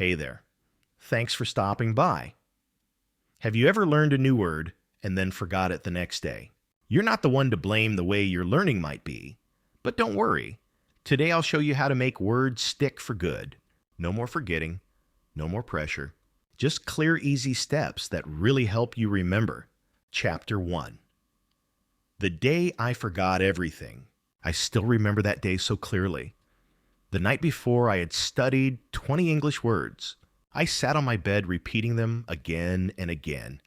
Hey there. Thanks for stopping by. Have you ever learned a new word and then forgot it the next day? You're not the one to blame the way your learning might be, but don't worry. Today I'll show you how to make words stick for good. No more forgetting, no more pressure. Just clear, easy steps that really help you remember. Chapter 1. The day I forgot everything. I still remember that day so clearly. The night before, I had studied 20 English words. I sat on my bed repeating them again and again.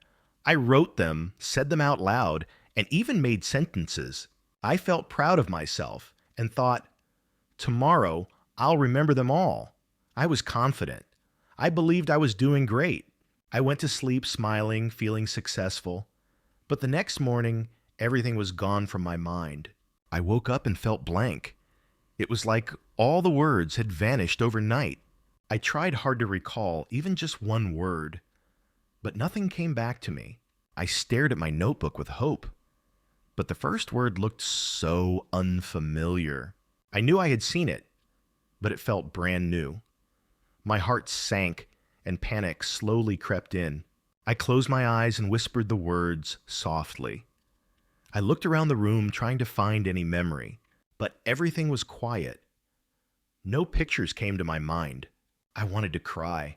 I wrote them, said them out loud, and even made sentences. I felt proud of myself and thought, tomorrow I'll remember them all. I was confident. I believed I was doing great. I went to sleep smiling, feeling successful. But the next morning, everything was gone from my mind. I woke up and felt blank. It was like all the words had vanished overnight. I tried hard to recall even just one word, but nothing came back to me. I stared at my notebook with hope, but the first word looked so unfamiliar. I knew I had seen it, but it felt brand new. My heart sank and panic slowly crept in. I closed my eyes and whispered the words softly. I looked around the room trying to find any memory, but everything was quiet. No pictures came to my mind. I wanted to cry.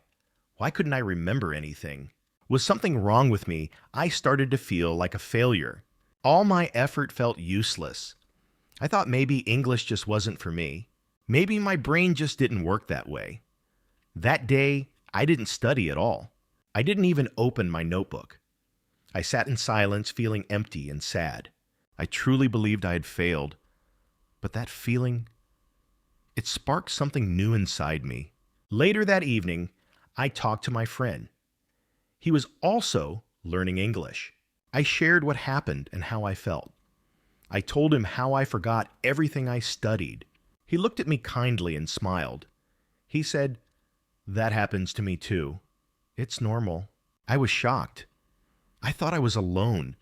Why couldn't I remember anything? Was something wrong with me? I started to feel like a failure. All my effort felt useless. I thought maybe English just wasn't for me. Maybe my brain just didn't work that way. That day, I didn't study at all. I didn't even open my notebook. I sat in silence, feeling empty and sad. I truly believed I had failed. But that feeling, it sparked something new inside me. Later that evening, I talked to my friend. He was also learning English. I shared what happened and how I felt. I told him how I forgot everything I studied. He looked at me kindly and smiled. He said, "That happens to me too. It's normal." I was shocked. I thought I was alone.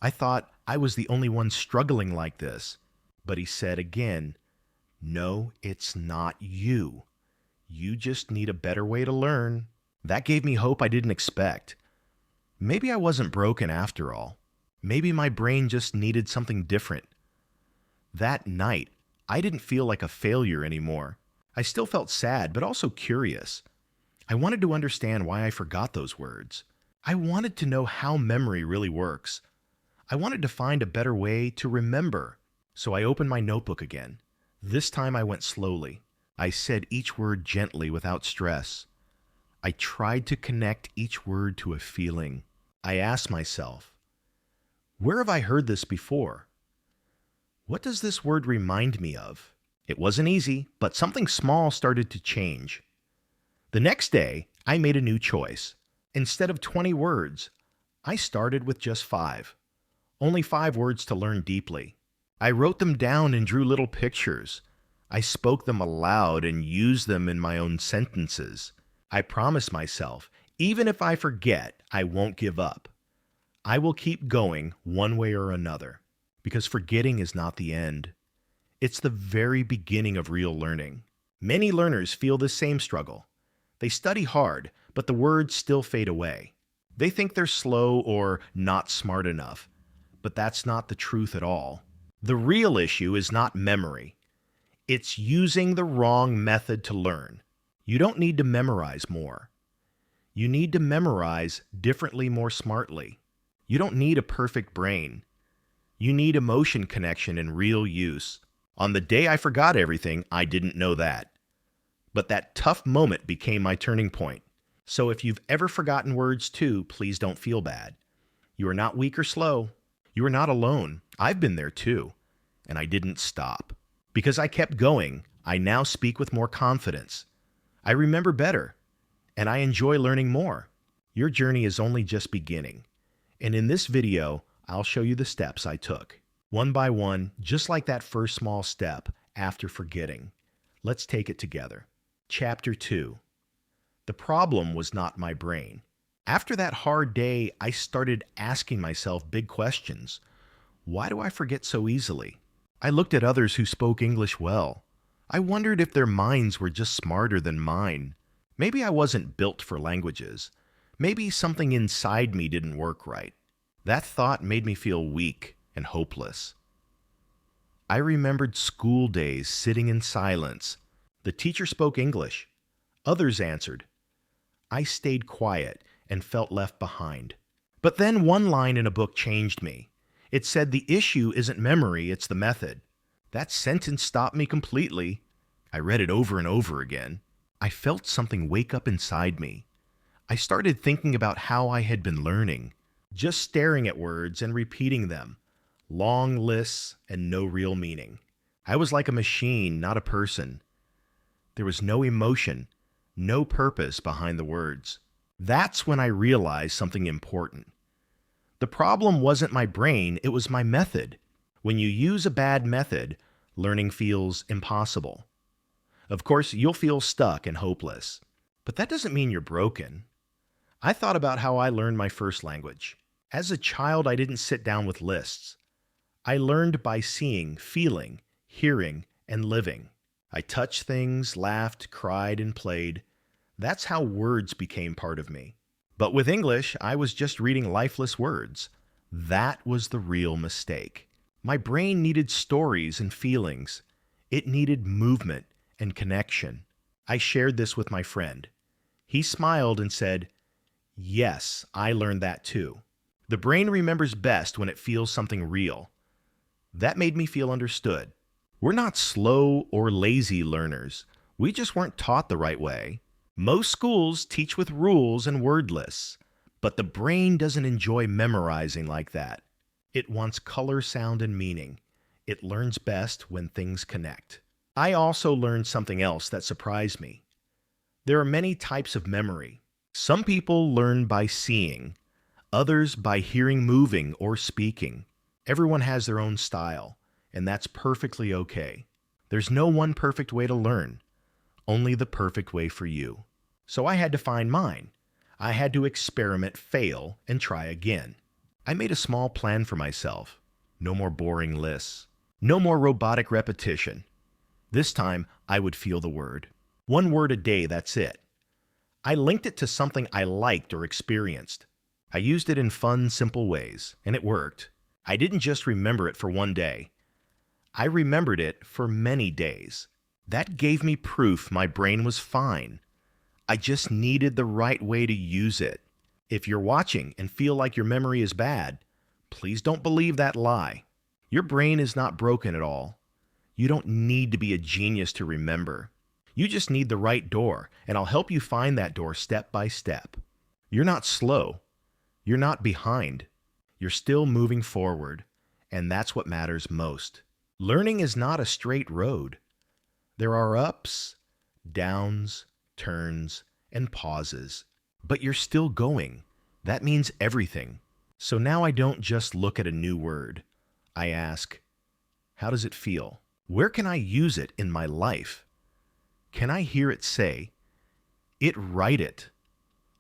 I thought I was the only one struggling like this. But he said again, "No, it's not you. You just need a better way to learn." That gave me hope I didn't expect. Maybe I wasn't broken after all. Maybe my brain just needed something different. That night, I didn't feel like a failure anymore. I still felt sad, but also curious. I wanted to understand why I forgot those words. I wanted to know how memory really works. I wanted to find a better way to remember. So I opened my notebook again. This time I went slowly. I said each word gently without stress. I tried to connect each word to a feeling. I asked myself, where have I heard this before? What does this word remind me of? It wasn't easy, but something small started to change. The next day, I made a new choice. Instead of 20 words, I started with just 5. Only 5 words to learn deeply. I wrote them down and drew little pictures. I spoke them aloud and used them in my own sentences. I promised myself, even if I forget, I won't give up. I will keep going one way or another, because forgetting is not the end. It's the very beginning of real learning. Many learners feel the same struggle. They study hard, but the words still fade away. They think they're slow or not smart enough, but that's not the truth at all. The real issue is not memory. It's using the wrong method to learn. You don't need to memorize more. You need to memorize differently, more smartly. You don't need a perfect brain. You need emotion connection and real use. On the day I forgot everything, I didn't know that. But that tough moment became my turning point. So if you've ever forgotten words too, please don't feel bad. You are not weak or slow. You are not alone. I've been there too. And I didn't stop. Because I kept going, I now speak with more confidence. I remember better, and I enjoy learning more. Your journey is only just beginning. And in this video, I'll show you the steps I took. One by one, just like that first small step after forgetting. Let's take it together. Chapter 2. The problem was not my brain. After that hard day, I started asking myself big questions. Why do I forget so easily? I looked at others who spoke English well. I wondered if their minds were just smarter than mine. Maybe I wasn't built for languages. Maybe something inside me didn't work right. That thought made me feel weak and hopeless. I remembered school days sitting in silence. The teacher spoke English. Others answered. I stayed quiet and felt left behind. But then one line in a book changed me. It said the issue isn't memory, it's the method. That sentence stopped me completely. I read it over and over again. I felt something wake up inside me. I started thinking about how I had been learning, just staring at words and repeating them, long lists and no real meaning. I was like a machine, not a person. There was no emotion, no purpose behind the words. That's when I realized something important. The problem wasn't my brain, it was my method. When you use a bad method, learning feels impossible. Of course, you'll feel stuck and hopeless, but that doesn't mean you're broken. I thought about how I learned my first language. As a child, I didn't sit down with lists. I learned by seeing, feeling, hearing, and living. I touched things, laughed, cried, and played. That's how words became part of me. But with English, I was just reading lifeless words. That was the real mistake. My brain needed stories and feelings. It needed movement and connection. I shared this with my friend. He smiled and said, "Yes, I learned that too." The brain remembers best when it feels something real. That made me feel understood. We're not slow or lazy learners. We just weren't taught the right way. Most schools teach with rules and word lists, but the brain doesn't enjoy memorizing like that. It wants color, sound, and meaning. It learns best when things connect. I also learned something else that surprised me. There are many types of memory. Some people learn by seeing, others by hearing, moving, or speaking. Everyone has their own style, and that's perfectly okay. There's no one perfect way to learn, only the perfect way for you. So I had to find mine. I had to experiment, fail, and try again. I made a small plan for myself. No more boring lists. No more robotic repetition. This time, I would feel the word. One word a day, that's it. I linked it to something I liked or experienced. I used it in fun, simple ways, and it worked. I didn't just remember it for one day. I remembered it for many days. That gave me proof my brain was fine. I just needed the right way to use it. If you're watching and feel like your memory is bad, please don't believe that lie. Your brain is not broken at all. You don't need to be a genius to remember. You just need the right door, and I'll help you find that door step by step. You're not slow. You're not behind. You're still moving forward, and that's what matters most. Learning is not a straight road. There are ups, downs, turns, and pauses, but you're still going. That means everything. So now I don't just look at a new word. I ask, how does it feel? Where can I use it in my life? Can I hear it say, it, write it,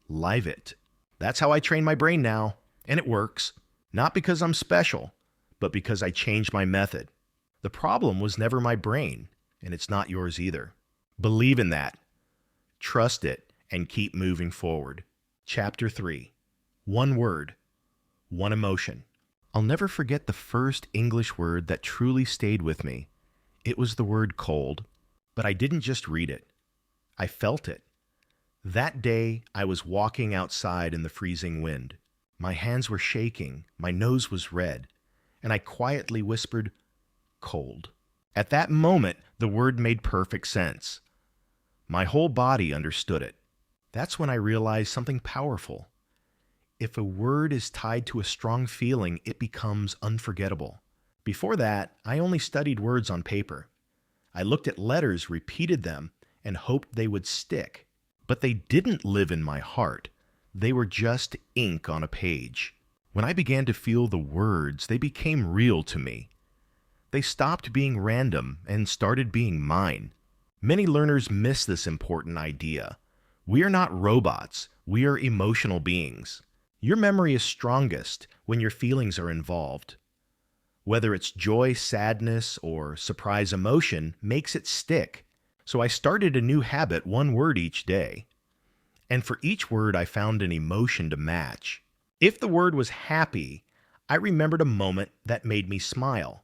live it? That's how I train my brain now, and it works. Not because I'm special, but because I changed my method. The problem was never my brain, and it's not yours either. Believe in that. Trust it, and keep moving forward. Chapter 3. One word. One emotion. I'll never forget the first English word that truly stayed with me. It was the word cold, but I didn't just read it. I felt it. That day, I was walking outside in the freezing wind. My hands were shaking, my nose was red, and I quietly whispered, cold. At that moment, the word made perfect sense. My whole body understood it. That's when I realized something powerful. If a word is tied to a strong feeling, it becomes unforgettable. Before that, I only studied words on paper. I looked at letters, repeated them, and hoped they would stick. But they didn't live in my heart. They were just ink on a page. When I began to feel the words, they became real to me. They stopped being random and started being mine. Many learners miss this important idea. We are not robots. We are emotional beings. Your memory is strongest when your feelings are involved. Whether it's joy, sadness, or surprise emotion makes it stick. So I started a new habit, one word each day. And for each word, I found an emotion to match. If the word was happy, I remembered a moment that made me smile,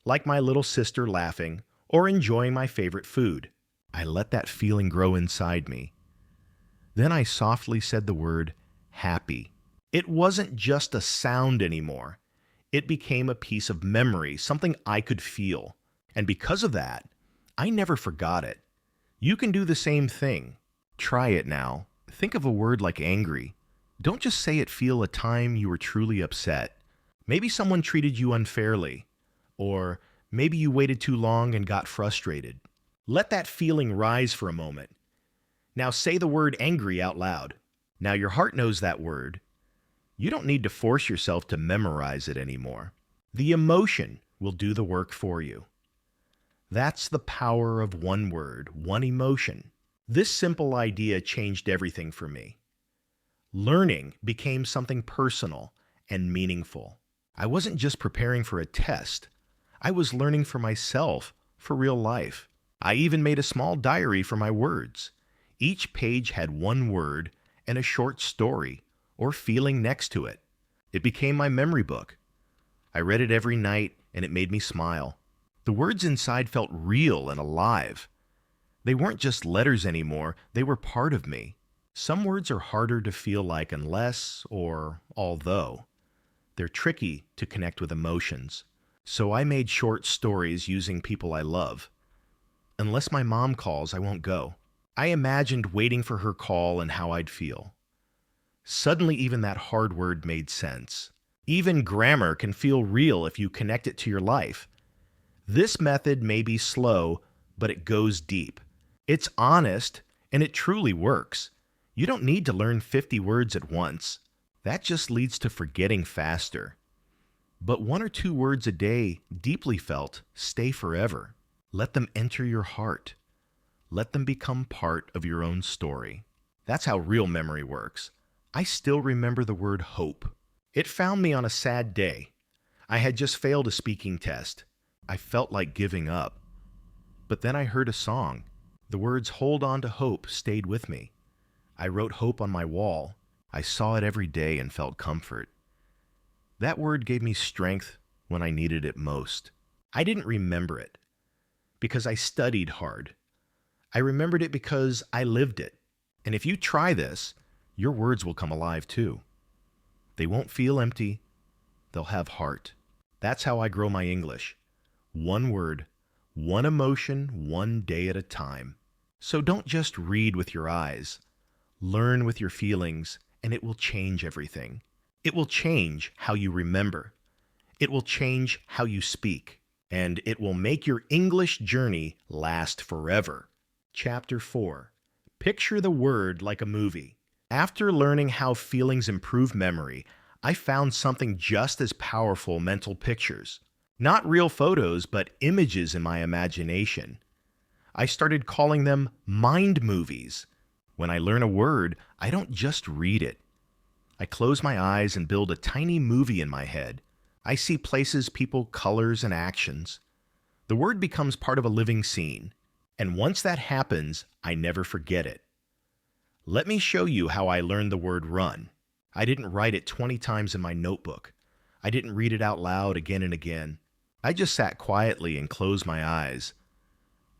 like my little sister laughing or enjoying my favorite food. I let that feeling grow inside me. Then I softly said the word happy. It wasn't just a sound anymore. It became a piece of memory, something I could feel. And because of that, I never forgot it. You can do the same thing. Try it now. Think of a word like angry. Don't just say it. Feel a time you were truly upset. Maybe someone treated you unfairly, or maybe you waited too long and got frustrated. Let that feeling rise for a moment. Now say the word angry out loud. Now your heart knows that word. You don't need to force yourself to memorize it anymore. The emotion will do the work for you. That's the power of one word, one emotion. This simple idea changed everything for me. Learning became something personal and meaningful. I wasn't just preparing for a test. I was learning for myself, for real life. I even made a small diary for my words. Each page had one word and a short story or feeling next to it. It became my memory book. I read it every night and it made me smile. The words inside felt real and alive. They weren't just letters anymore, they were part of me. Some words are harder to feel like unless or although. They're tricky to connect with emotions. So I made short stories using people I love. Unless my mom calls, I won't go. I imagined waiting for her call and how I'd feel. Suddenly, even that hard word made sense. Even grammar can feel real if you connect it to your life. This method may be slow, but it goes deep. It's honest, and it truly works. You don't need to learn 50 words at once. That just leads to forgetting faster. But 1 or 2 words a day, deeply felt, stay forever. Let them enter your heart. Let them become part of your own story. That's how real memory works. I still remember the word hope. It found me on a sad day. I had just failed a speaking test. I felt like giving up. But then I heard a song. The words "Hold on to hope" stayed with me. I wrote hope on my wall. I saw it every day and felt comfort. That word gave me strength when I needed it most. I didn't remember it because I studied hard. I remembered it because I lived it. And if you try this, your words will come alive too. They won't feel empty. They'll have heart. That's how I grow my English. One word, one emotion, one day at a time. So don't just read with your eyes. Learn with your feelings, and it will change everything. It will change how you remember. It will change how you speak. And it will make your English journey last forever. Chapter 4. Picture the word like a movie. After learning how feelings improve memory, I found something just as powerful: mental pictures. Not real photos, but images in my imagination. I started calling them mind movies. When I learn a word, I don't just read it. I close my eyes and build a tiny movie in my head. I see places, people, colors, and actions. The word becomes part of a living scene. And once that happens, I never forget it. Let me show you how I learned the word run. I didn't write it 20 times in my notebook. I didn't read it out loud again and again. I just sat quietly and closed my eyes.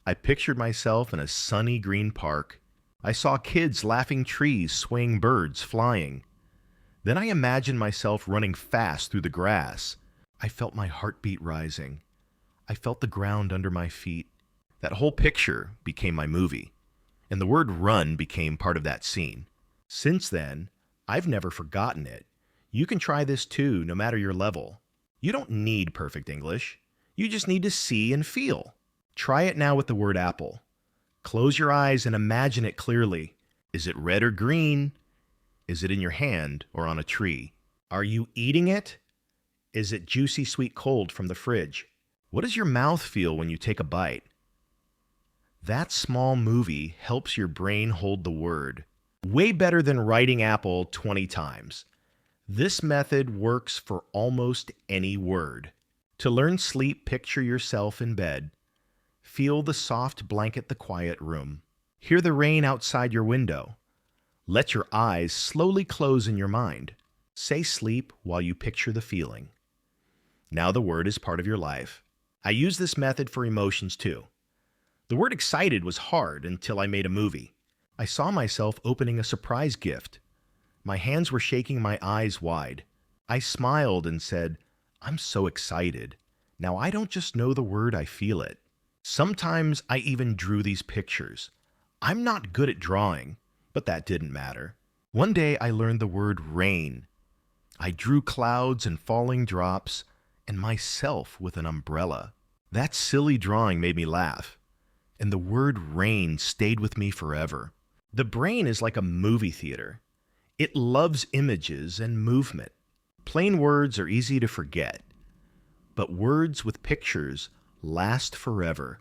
I pictured myself in a sunny green park. I saw kids laughing, trees swaying, birds flying. Then I imagined myself running fast through the grass. I felt my heartbeat rising. I felt the ground under my feet. That whole picture became my movie, and the word run became part of that scene. Since then, I've never forgotten it. You can try this too, no matter your level. You don't need perfect English. You just need to see and feel. Try it now with the word apple. Close your eyes and imagine it clearly. Is it red or green? Is it in your hand or on a tree? Are you eating it? Is it juicy, sweet, cold from the fridge? What does your mouth feel when you take a bite? That small movie helps your brain hold the word. Way better than writing apple 20 times. This method works for almost any word. To learn sleep, picture yourself in bed. Feel the soft blanket, the quiet room. Hear the rain outside your window. Let your eyes slowly close in your mind. Say sleep while you picture the feeling. Now the word is part of your life. I use this method for emotions too. The word excited was hard until I made a movie. I saw myself opening a surprise gift. My hands were shaking, my eyes wide. I smiled and said, I'm so excited. Now I don't just know the word, I feel it. Sometimes I even drew these pictures. I'm not good at drawing, but that didn't matter. One day I learned the word rain. I drew clouds and falling drops and myself with an umbrella. That silly drawing made me laugh, and the word rain stayed with me forever. The brain is like a movie theater. It loves images and movement. Plain words are easy to forget, but words with pictures last forever.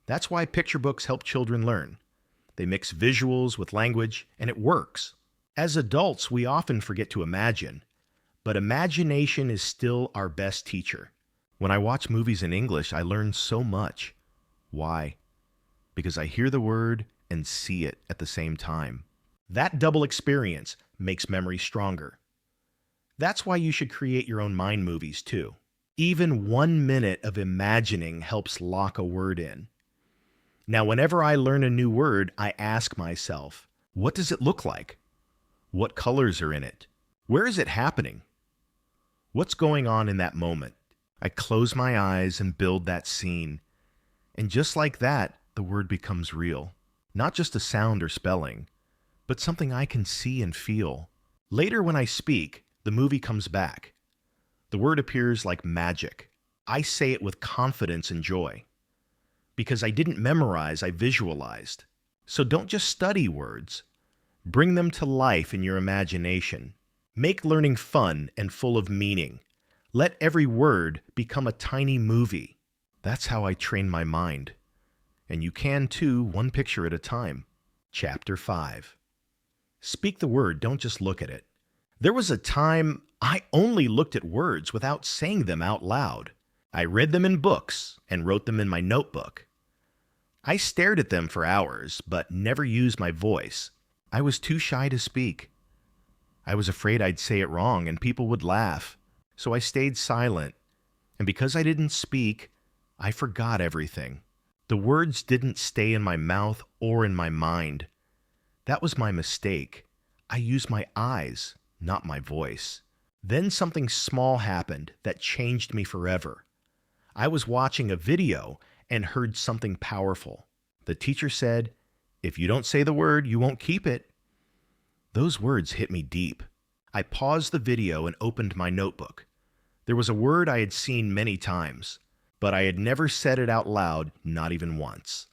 That's why picture books help children learn. They mix visuals with language, and it works. As adults, we often forget to imagine, but imagination is still our best teacher. When I watch movies in English, I learn so much. Why? Because I hear the word and see it at the same time. That double experience makes memory stronger. That's why you should create your own mind movies too. Even 1 minute of imagining helps lock a word in. Now, whenever I learn a new word, I ask myself, what does it look like? What colors are in it? Where is it happening? What's going on in that moment? I close my eyes and build that scene. And just like that, the word becomes real. Not just a sound or spelling, but something I can see and feel. Later when I speak, the movie comes back. The word appears like magic. I say it with confidence and joy. Because I didn't memorize, I visualized. So don't just study words. Bring them to life in your imagination. Make learning fun and full of meaning. Let every word become a tiny movie. That's how I train my mind. And you can too, one picture at a time. Chapter 5. Speak the word, don't just look at it. There was a time I only looked at words without saying them out loud. I read them in books and wrote them in my notebook. I stared at them for hours, but never used my voice. I was too shy to speak. I was afraid I'd say it wrong and people would laugh, so I stayed silent. And because I didn't speak, I forgot everything. The words didn't stay in my mouth or in my mind. That was my mistake. I used my eyes, not my voice. Then something small happened that changed me forever. I was watching a video and heard something powerful. The teacher said, "If you don't say the word, you won't keep it." Those words hit me deep. I paused the video and opened my notebook. There was a word I had seen many times, but I had never said it out loud, not even once.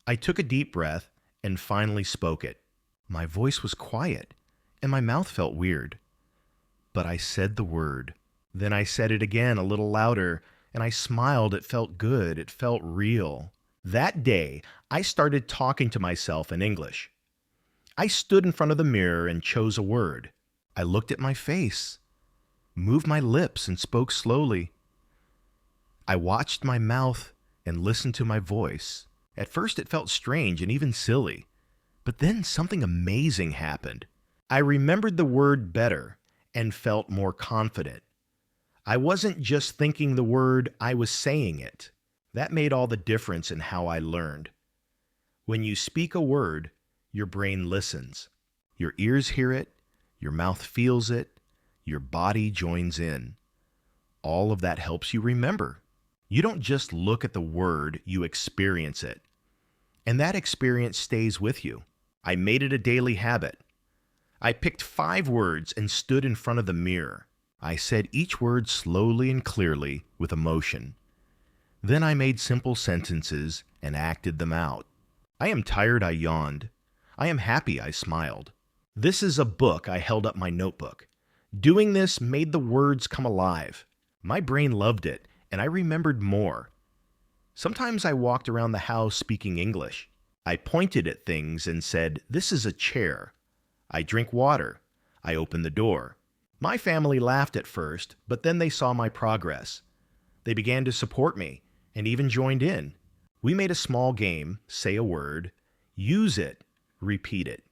I took a deep breath and finally spoke it. My voice was quiet, and my mouth felt weird. But I said the word. Then I said it again a little louder, and I smiled. It felt good. It felt real. That day, I started talking to myself in English. I stood in front of the mirror and chose a word. I looked at my face, moved my lips, and spoke slowly. I watched my mouth and listened to my voice. At first, it felt strange and even silly, but then something amazing happened. I remembered the word better and felt more confident. I wasn't just thinking the word, I was saying it. That made all the difference in how I learned. When you speak a word, your brain listens. Your ears hear it, your mouth feels it, your body joins in. All of that helps you remember. You don't just look at the word, you experience it. And that experience stays with you. I made it a daily habit. I picked 5 words and stood in front of the mirror. I said each word slowly and clearly with emotion. Then I made simple sentences and acted them out. I am tired, I yawned. I am happy, I smiled. This is a book. I held up my notebook. Doing this made the words come alive. My brain loved it, and I remembered more. Sometimes I walked around the house speaking English. I pointed at things and said, "This is a chair." I drink water. I open the door. My family laughed at first, but then they saw my progress. They began to support me and even joined in. We made a small game, say a word, use it, repeat it.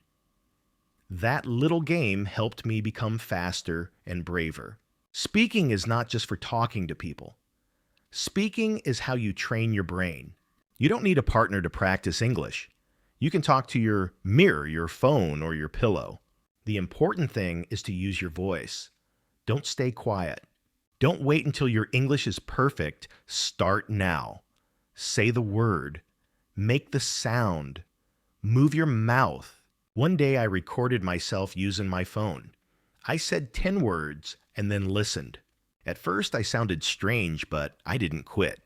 That little game helped me become faster and braver. Speaking is not just for talking to people. Speaking is how you train your brain. You don't need a partner to practice English. You can talk to your mirror, your phone, or your pillow. The important thing is to use your voice. Don't stay quiet. Don't wait until your English is perfect. Start now. Say the word. Make the sound. Move your mouth. One day I recorded myself using my phone. I said 10 words and then listened. At first I sounded strange, but I didn't quit.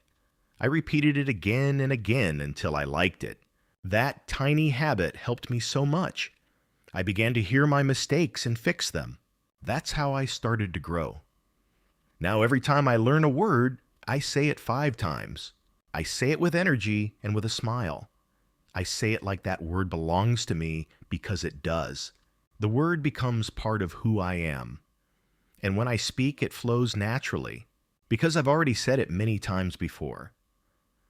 I repeated it again and again until I liked it. That tiny habit helped me so much. I began to hear my mistakes and fix them. That's how I started to grow. Now every time I learn a word, I say it 5 times. I say it with energy and with a smile. I say it like that word belongs to me because it does. The word becomes part of who I am. And when I speak, it flows naturally because I've already said it many times before.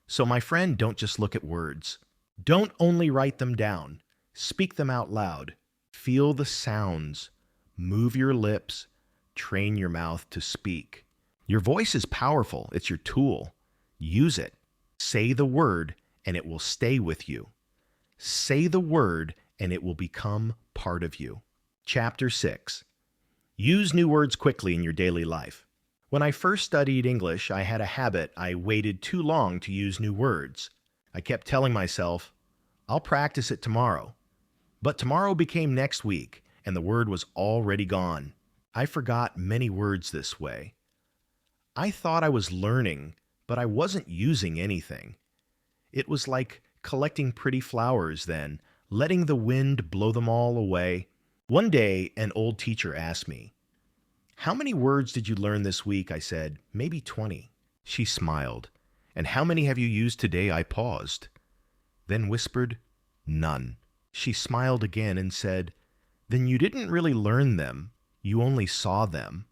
So my friend, don't just look at words. Don't only write them down. Speak them out loud. Feel the sounds. Move your lips. Train your mouth to speak. Your voice is powerful. It's your tool. Use it. Say the word and it will stay with you. Say the word and it will become part of you. Chapter 6. Use new words quickly in your daily life. When I first studied English, I had a habit. I waited too long to use new words. I kept telling myself, I'll practice it tomorrow. But tomorrow became next week, and the word was already gone. I forgot many words this way. I thought I was learning, but I wasn't using anything. It was like collecting pretty flowers then, letting the wind blow them all away. One day, an old teacher asked me, "How many words did you learn this week?" I said, "Maybe 20. She smiled. "And how many have you used today?" I paused. Then whispered, "None." She smiled again and said, "Then you didn't really learn them. You only saw them."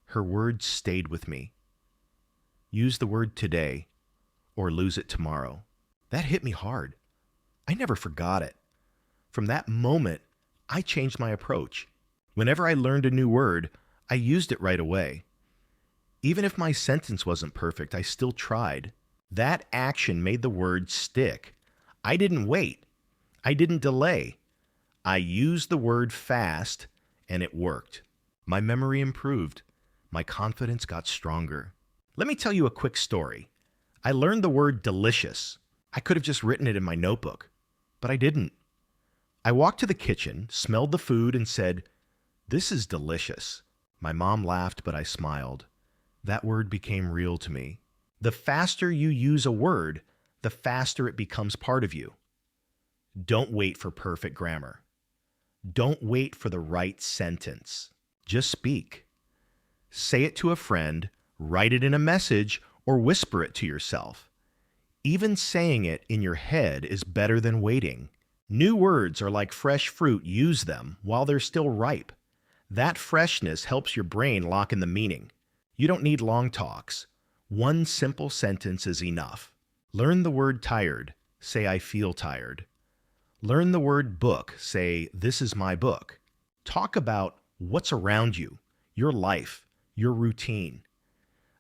Her words stayed with me. Use the word today or lose it tomorrow. That hit me hard. I never forgot it. From that moment, I changed my approach. Whenever I learned a new word, I used it right away. Even if my sentence wasn't perfect, I still tried. That action made the word stick. I didn't wait. I didn't delay. I used the word fast, and it worked. My memory improved. My confidence got stronger. Let me tell you a quick story. I learned the word delicious. I could have just written it in my notebook, but I didn't. I walked to the kitchen, smelled the food, and said, "This is delicious." My mom laughed, but I smiled. That word became real to me. The faster you use a word, the faster it becomes part of you. Don't wait for perfect grammar. Don't wait for the right sentence. Just speak. Say it to a friend, write it in a message, or whisper it to yourself. Even saying it in your head is better than waiting. New words are like fresh fruit. Use them while they're still ripe. That freshness helps your brain lock in the meaning. You don't need long talks. One simple sentence is enough. Learn the word tired. Say, "I feel tired." Learn the word book. Say, "This is my book." Talk about what's around you, your life, your routine.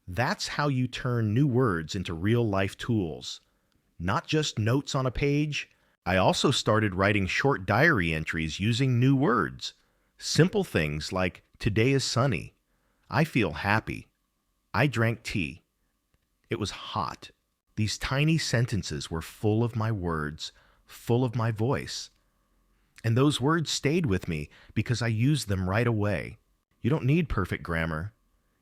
That's how you turn new words into real-life tools. Not just notes on a page. I also started writing short diary entries using new words. Simple things like, "Today is sunny." "I feel happy." "I drank tea." "It was hot." These tiny sentences were full of my words, full of my voice. And those words stayed with me because I used them right away. You don't need perfect grammar.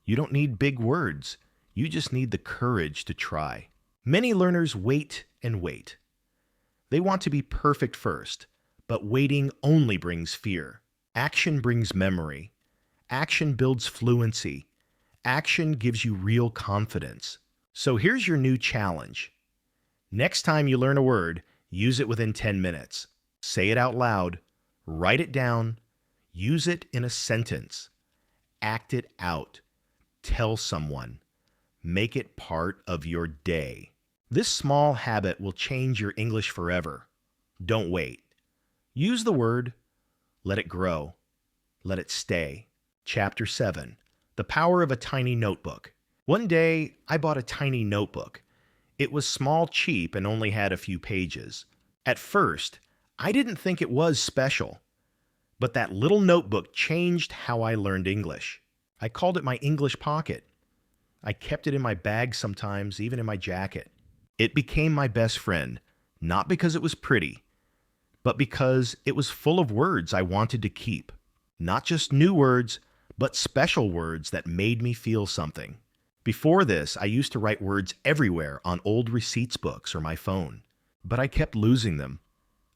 You don't need big words. You just need the courage to try. Many learners wait and wait. They want to be perfect first, but waiting only brings fear. Action brings memory. Action builds fluency. Action gives you real confidence. So here's your new challenge. Next time you learn a word, use it within 10 minutes. Say it out loud. Write it down. Use it in a sentence. Act it out. Tell someone. Make it part of your day. This small habit will change your English forever. Don't wait. Use the word, Let it grow. Let it stay. Chapter 7. The Power of a Tiny Notebook. One day, I bought a tiny notebook. It was small, cheap, and only had a few pages. At first, I didn't think it was special. But that little notebook changed how I learned English. I called it my English pocket. I kept it in my bag sometimes, even in my jacket. It became my best friend, not because it was pretty, but because it was full of words I wanted to keep. Not just new words, but special words that made me feel something. Before this, I used to write words everywhere on old receipts books or my phone, but I kept losing them.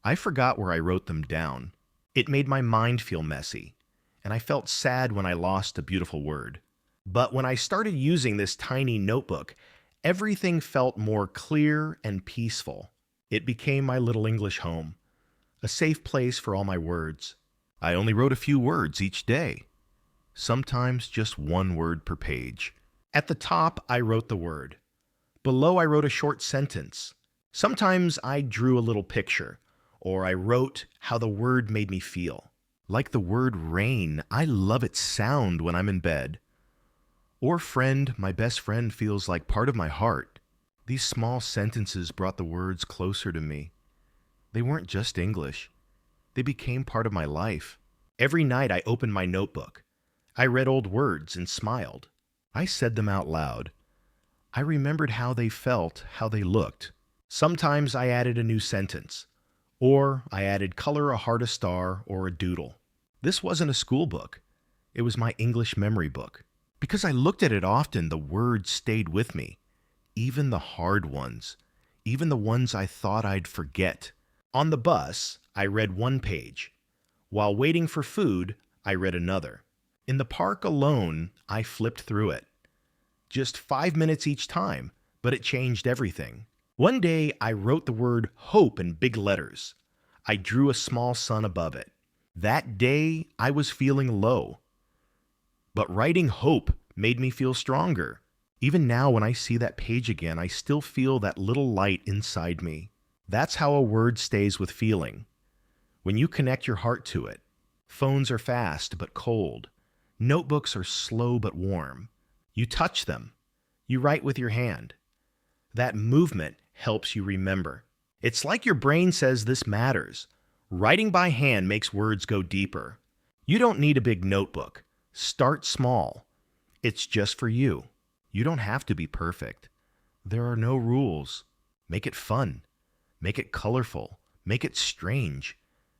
I forgot where I wrote them down. It made my mind feel messy, and I felt sad when I lost a beautiful word. But when I started using this tiny notebook, everything felt more clear and peaceful. It became my little English home, a safe place for all my words. I only wrote a few words each day, sometimes just one word per page. At the top, I wrote the word. Below, I wrote a short sentence. Sometimes I drew a little picture, or I wrote how the word made me feel. Like the word rain, I love its sound when I'm in bed. Or friend, my best friend feels like part of my heart. These small sentences brought the words closer to me. They weren't just English. They became part of my life. Every night I opened my notebook. I read old words and smiled. I said them out loud. I remembered how they felt, how they looked. Sometimes I added a new sentence. Or I added color, a heart, a star, or a doodle. This wasn't a school book. It was my English memory book. Because I looked at it often, the words stayed with me. Even the hard ones. Even the ones I thought I'd forget. On the bus, I read one page. While waiting for food, I read another. In the park alone, I flipped through it. Just 5 minutes each time, but it changed everything. One day, I wrote the word hope in big letters. I drew a small sun above it. That day, I was feeling low. But writing hope made me feel stronger. Even now, when I see that page again, I still feel that little light inside me. That's how a word stays with feeling. When you connect your heart to it. Phones are fast but cold. Notebooks are slow but warm. You touch them. You write with your hand. That movement helps you remember. It's like your brain says this matters. Writing by hand makes words go deeper. You don't need a big notebook. Start small. It's just for you. You don't have to be perfect. There are no rules. Make it fun. Make it colorful. Make it strange.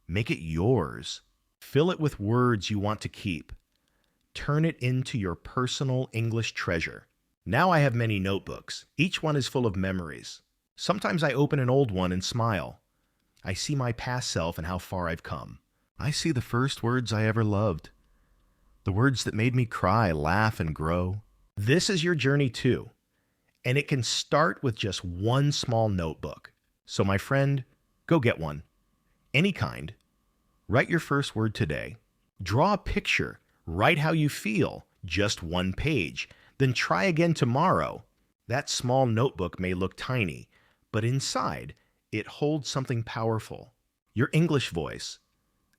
Make it yours. Fill it with words you want to keep. Turn it into your personal English treasure. Now I have many notebooks. Each one is full of memories. Sometimes I open an old one and smile. I see my past self and how far I've come. I see the first words I ever loved. The words that made me cry, laugh, and grow. This is your journey too. And it can start with just one small notebook. So my friend, go get one. Any kind. Write your first word today. Draw a picture. Write how you feel. Just one page. Then try again tomorrow. That small notebook may look tiny, but inside, it holds something powerful. Your English voice.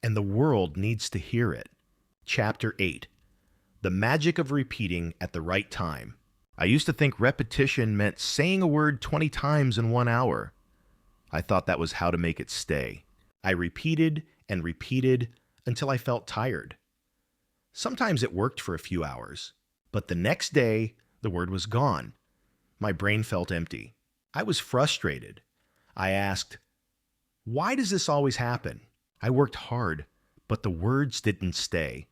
And the world needs to hear it. Chapter 8. The magic of repeating at the right time. I used to think repetition meant saying a word 20 times in 1 hour. I thought that was how to make it stay. I repeated and repeated until I felt tired. Sometimes it worked for a few hours, but the next day, the word was gone. My brain felt empty. I was frustrated. I asked, why does this always happen? I worked hard, but the words didn't stay.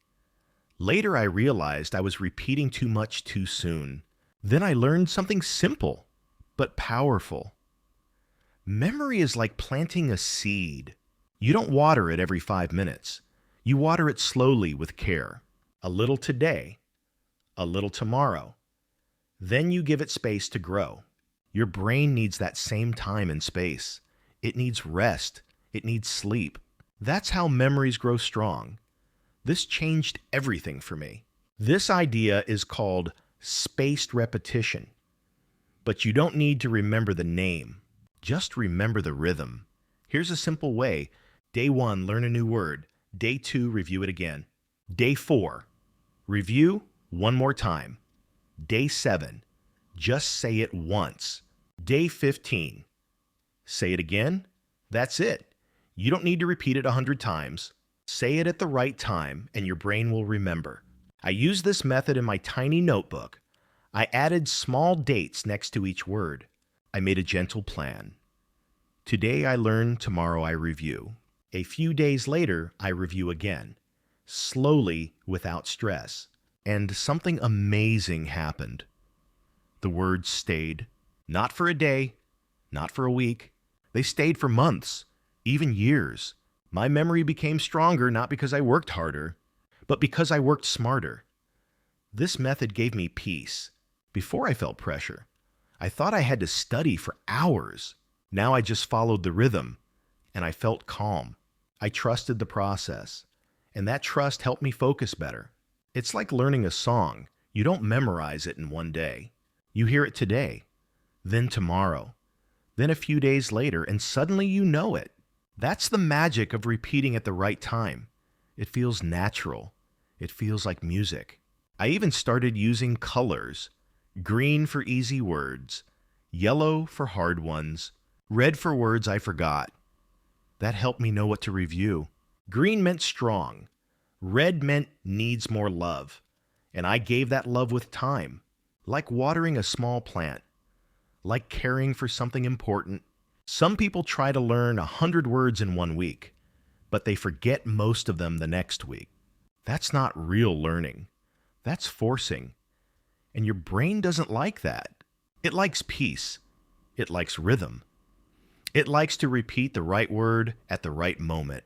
Later, I realized I was repeating too much too soon. Then I learned something simple, but powerful. Memory is like planting a seed. You don't water it every 5 minutes. You water it slowly with care. A little today, a little tomorrow. Then you give it space to grow. Your brain needs that same time and space. It needs rest. It needs sleep. That's how memories grow strong. This changed everything for me. This idea is called spaced repetition. But you don't need to remember the name. Just remember the rhythm. Here's a simple way. Day 1, learn a new word. Day 2, review it again. Day 4, review one more time. Day 7, just say it once. Day 15, say it again. That's it. You don't need to repeat it 100 times. Say it at the right time and your brain will remember. I use this method in my tiny notebook. I added small dates next to each word. I made a gentle plan. Today I learn, tomorrow I review. A few days later, I review again, slowly without stress. And something amazing happened. The words stayed, not for a day, not for a week. They stayed for months, even years. My memory became stronger not because I worked harder, but because I worked smarter. This method gave me peace. Before I felt pressure, I thought I had to study for hours. Now I just followed the rhythm, and I felt calm. I trusted the process, and that trust helped me focus better. It's like learning a song. You don't memorize it in one day. You hear it today, then tomorrow, then a few days later, and suddenly you know it. That's the magic of repeating at the right time. It feels natural. It feels like music. I even started using colors. Green for easy words, yellow for hard ones, red for words I forgot. That helped me know what to review. Green meant strong. Red meant needs more love. And I gave that love with time, like watering a small plant, like caring for something important. Some people try to learn 100 words in 1 week, but they forget most of them the next week. That's not real learning. That's forcing. And your brain doesn't like that. It likes peace. It likes rhythm. It likes to repeat the right word at the right moment.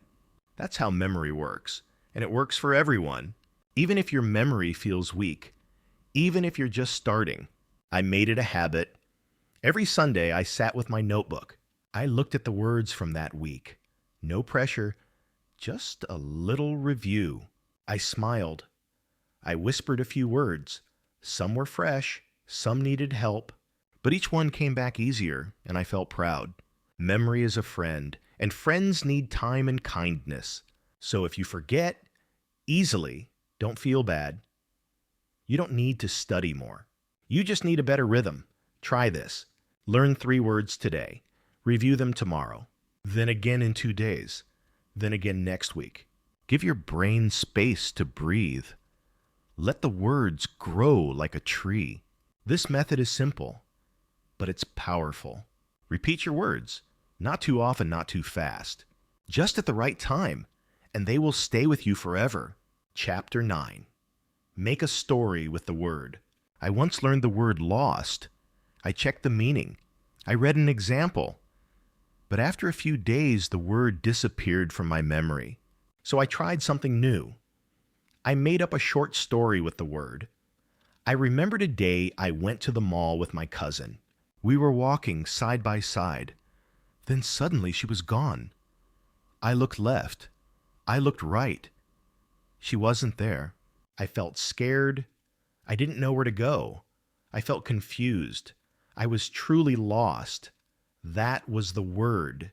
That's how memory works, and it works for everyone. Even if your memory feels weak, even if you're just starting. I made it a habit. Every Sunday, I sat with my notebook. I looked at the words from that week. No pressure, just a little review. I smiled. I whispered a few words. Some were fresh, some needed help, but each one came back easier, and I felt proud. Memory is a friend, and friends need time and kindness. So if you forget easily, don't feel bad. You don't need to study more. You just need a better rhythm. Try this. Learn 3 words today. Review them tomorrow. Then again in 2 days. Then again next week. Give your brain space to breathe. Let the words grow like a tree. This method is simple, but it's powerful. Repeat your words. Not too often, not too fast. Just at the right time, and they will stay with you forever. Chapter 9. Make a story with the word. I once learned the word lost. I checked the meaning. I read an example. But after a few days, the word disappeared from my memory. So I tried something new. I made up a short story with the word. I remembered a day I went to the mall with my cousin. We were walking side by side. Then suddenly she was gone. I looked left. I looked right. She wasn't there. I felt scared. I didn't know where to go. I felt confused. I was truly lost. That was the word.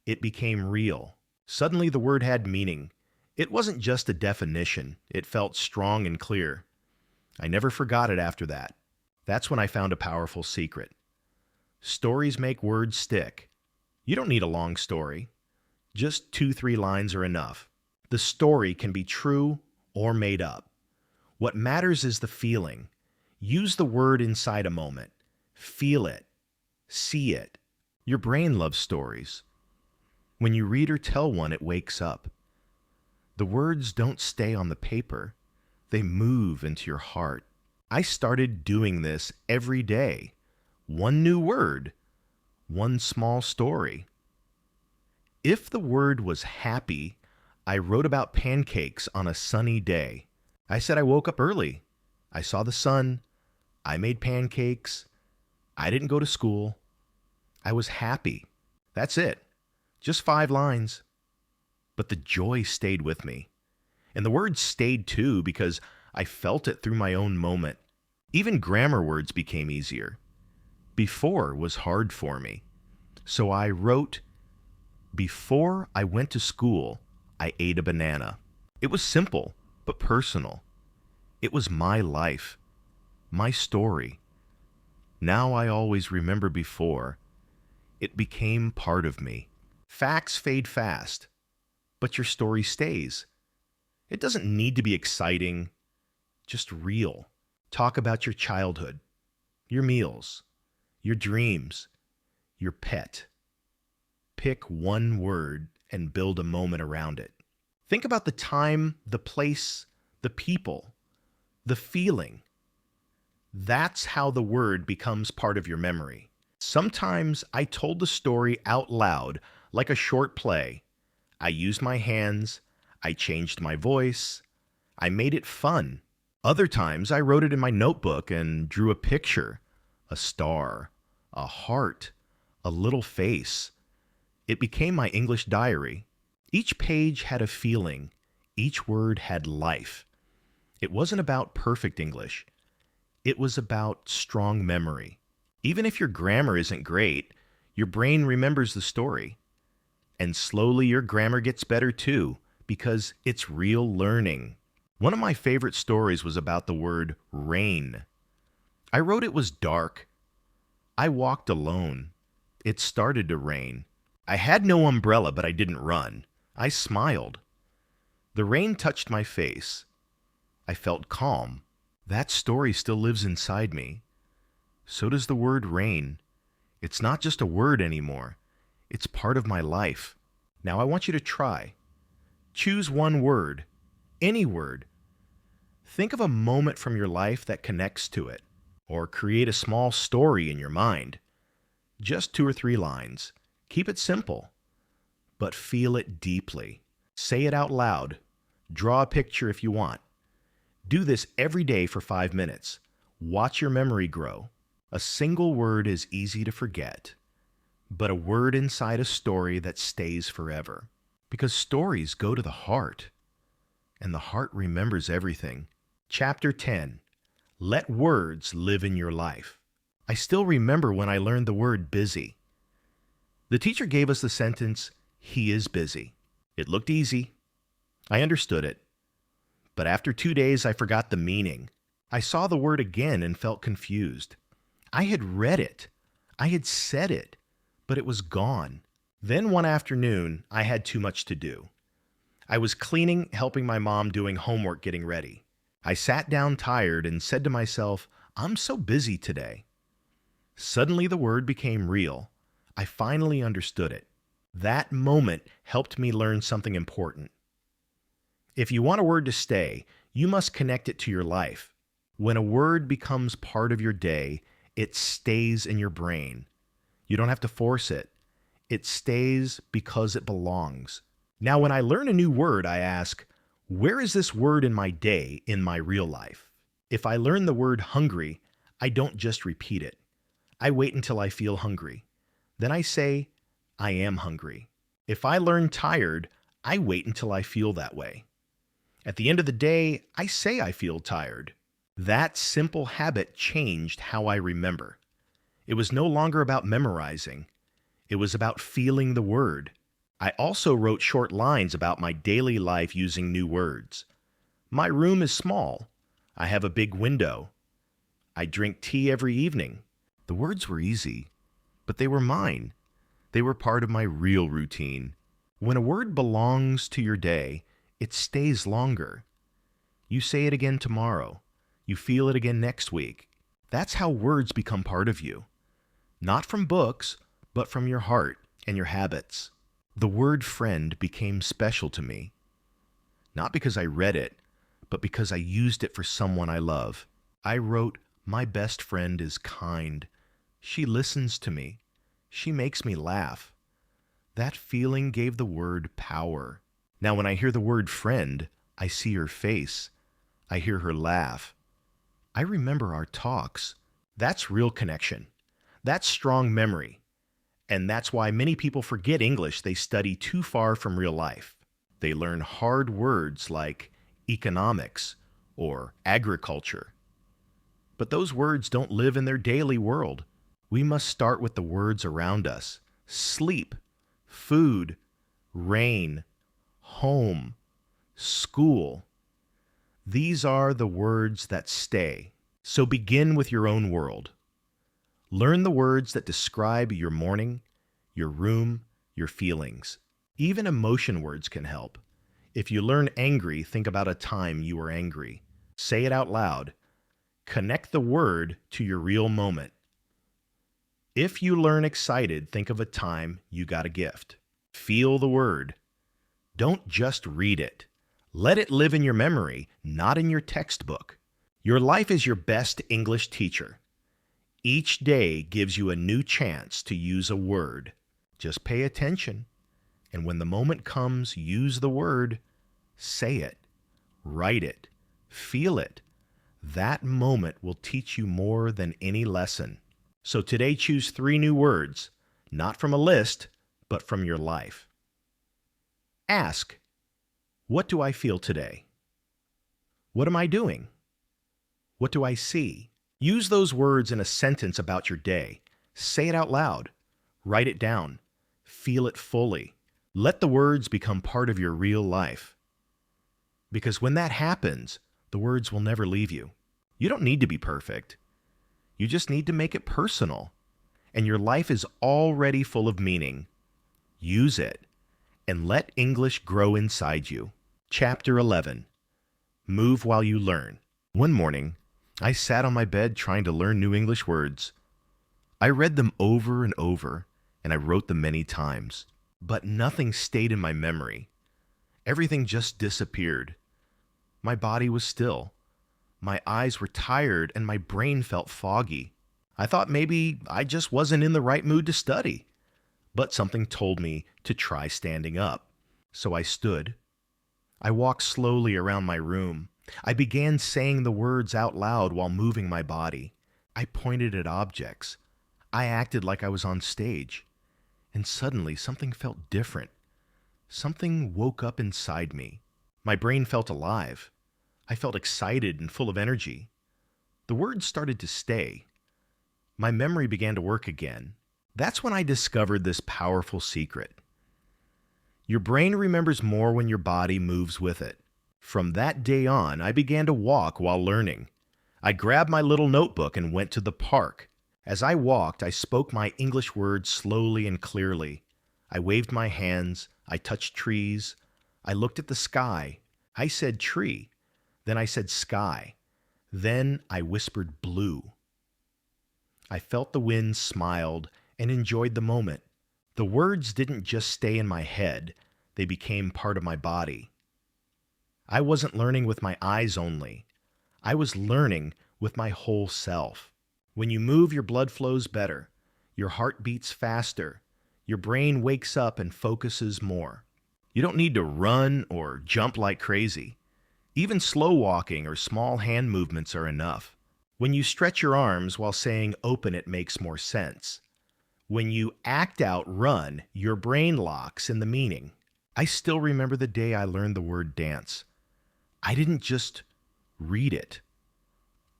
It became real. Suddenly the word had meaning. It wasn't just a definition. It felt strong and clear. I never forgot it after that. That's when I found a powerful secret. Stories make words stick. You don't need a long story. Just 2-3 lines are enough. The story can be true or made up. What matters is the feeling. Use the word inside a moment. Feel it. See it. Your brain loves stories. When you read or tell one, it wakes up. The words don't stay on the paper. They move into your heart. I started doing this every day. 1 new word, 1 small story. If the word was happy, I wrote about pancakes on a sunny day. I said I woke up early. I saw the sun. I made pancakes. I didn't go to school. I was happy. That's it. Just 5 lines. But the joy stayed with me. And the words stayed too because I felt it through my own moment. Even grammar words became easier. Before was hard for me. So I wrote, before I went to school, I ate a banana. It was simple, but personal. It was my life, my story. Now I always remember before. It became part of me. Facts fade fast, but your story stays. It doesn't need to be exciting, just real. Talk about your childhood, your meals, your dreams, your pet. Pick one word and build a moment around it. Think about the time, the place, the people, the feeling. That's how the word becomes part of your memory. Sometimes I told the story out loud, like a short play. I used my hands, I changed my voice, I made it fun. Other times I wrote it in my notebook and drew a picture, a star, a heart, a little face. It became my English diary. Each page had a feeling, each word had life. It wasn't about perfect English. It was about strong memory. Even if your grammar isn't great, your brain remembers the story. And slowly your grammar gets better too, because it's real learning. One of my favorite stories was about the word rain. I wrote it was dark. I walked alone. It started to rain. I had no umbrella, but I didn't run. I smiled. The rain touched my face. I felt calm. That story still lives inside me. So does the word rain. It's not just a word anymore. It's part of my life. Now I want you to try. Choose one word, any word. Think of a moment from your life that connects to it, or create a small story in your mind. Just 2 or 3 lines. Keep it simple, but feel it deeply. Say it out loud. Draw a picture if you want. Do this every day for 5 minutes. Watch your memory grow. A single word is easy to forget, but a word inside a story that stays forever. Because stories go to the heart, and the heart remembers everything. Chapter 10. Let words live in your life. I still remember when I learned the word busy. The teacher gave us the sentence, "He is busy." It looked easy. I understood it. But after 2 days, I forgot the meaning. I saw the word again and felt confused. I had read it. I had said it, but it was gone. Then one afternoon, I had too much to do. I was cleaning, helping my mom doing homework, getting ready. I sat down tired and said to myself, "I'm so busy today." Suddenly the word became real. I finally understood it. That moment helped me learn something important. If you want a word to stay, you must connect it to your life. When a word becomes part of your day, it stays in your brain. You don't have to force it. It stays because it belongs. Now, when I learn a new word, I ask, where is this word in my day, in my real life? If I learn the word hungry, I don't just repeat it. I wait until I feel hungry. Then I say, I am hungry. If I learn tired, I wait until I feel that way. At the end of the day, I say I feel tired. That simple habit changed how I remember. It was no longer about memorizing. It was about feeling the word. I also wrote short lines about my daily life using new words. My room is small. I have a big window. I drink tea every evening. The words were easy, but they were mine. They were part of my real routine. When a word belongs to your day, it stays longer. You say it again tomorrow. You feel it again next week. That's how words become part of you. Not from books, but from your heart and your habits. The word friend became special to me. Not because I read it, but because I used it for someone I love. I wrote, "My best friend is kind. She listens to me. She makes me laugh." That feeling gave the word power. Now, when I hear the word friend, I see her face. I hear her laugh. I remember our talks. That's real connection. That's strong memory. And that's why many people forget English. They study too far from real life. They learn hard words like economics or agriculture. But those words don't live in their daily world. We must start with the words around us. Sleep, food, rain, home, school. These are the words that stay. So begin with your own world. Learn the words that describe your morning, your room, your feelings. Even emotion words can help. If you learn angry, think about a time you were angry. Say it out loud. Connect the word to your real moment. If you learn excited, think of a time you got a gift. Feel the word. Don't just read it. Let it live in your memory, not in your textbook. Your life is your best English teacher. Each day gives you a new chance to use a word. Just pay attention, and when the moment comes, use the word. Say it, write it, feel it. That moment will teach you more than any lesson. So today choose 3 new words, not from a list, but from your life. Ask, what do I feel today? What am I doing? What do I see? Use those words in a sentence about your day. Say it out loud. Write it down. Feel it fully. Let the words become part of your real life. Because when that happens, the words will never leave you. You don't need to be perfect. You just need to make it personal. And your life is already full of meaning. Use it and let English grow inside you. Chapter 11. Move while you learn. One morning, I sat on my bed trying to learn new English words. I read them over and over, and I wrote them many times. But nothing stayed in my memory. Everything just disappeared. My body was still. My eyes were tired, and my brain felt foggy. I thought maybe I just wasn't in the right mood to study. But something told me to try standing up. So I stood. I walked slowly around my room. I began saying the words out loud while moving my body. I pointed at objects. I acted like I was on stage. And suddenly something felt different. Something woke up inside me. My brain felt alive. I felt excited and full of energy. The words started to stay. My memory began to work again. That's when I discovered this powerful secret. Your brain remembers more when your body moves with it. From that day on, I began to walk while learning. I grabbed my little notebook and went to the park. As I walked, I spoke my English words slowly and clearly. I waved my hands. I touched trees. I looked at the sky. I said tree. Then I said sky. Then I whispered blue. I felt the wind, smiled, and enjoyed the moment. The words didn't just stay in my head. They became part of my body. I wasn't learning with my eyes only. I was learning with my whole self. When you move, your blood flows better. Your heart beats faster. Your brain wakes up and focuses more. You don't need to run or jump like crazy. Even slow walking or small hand movements are enough. When you stretch your arms while saying open, it makes more sense. When you act out run, your brain locks in the meaning. I still remember the day I learned the word dance. I didn't just read it.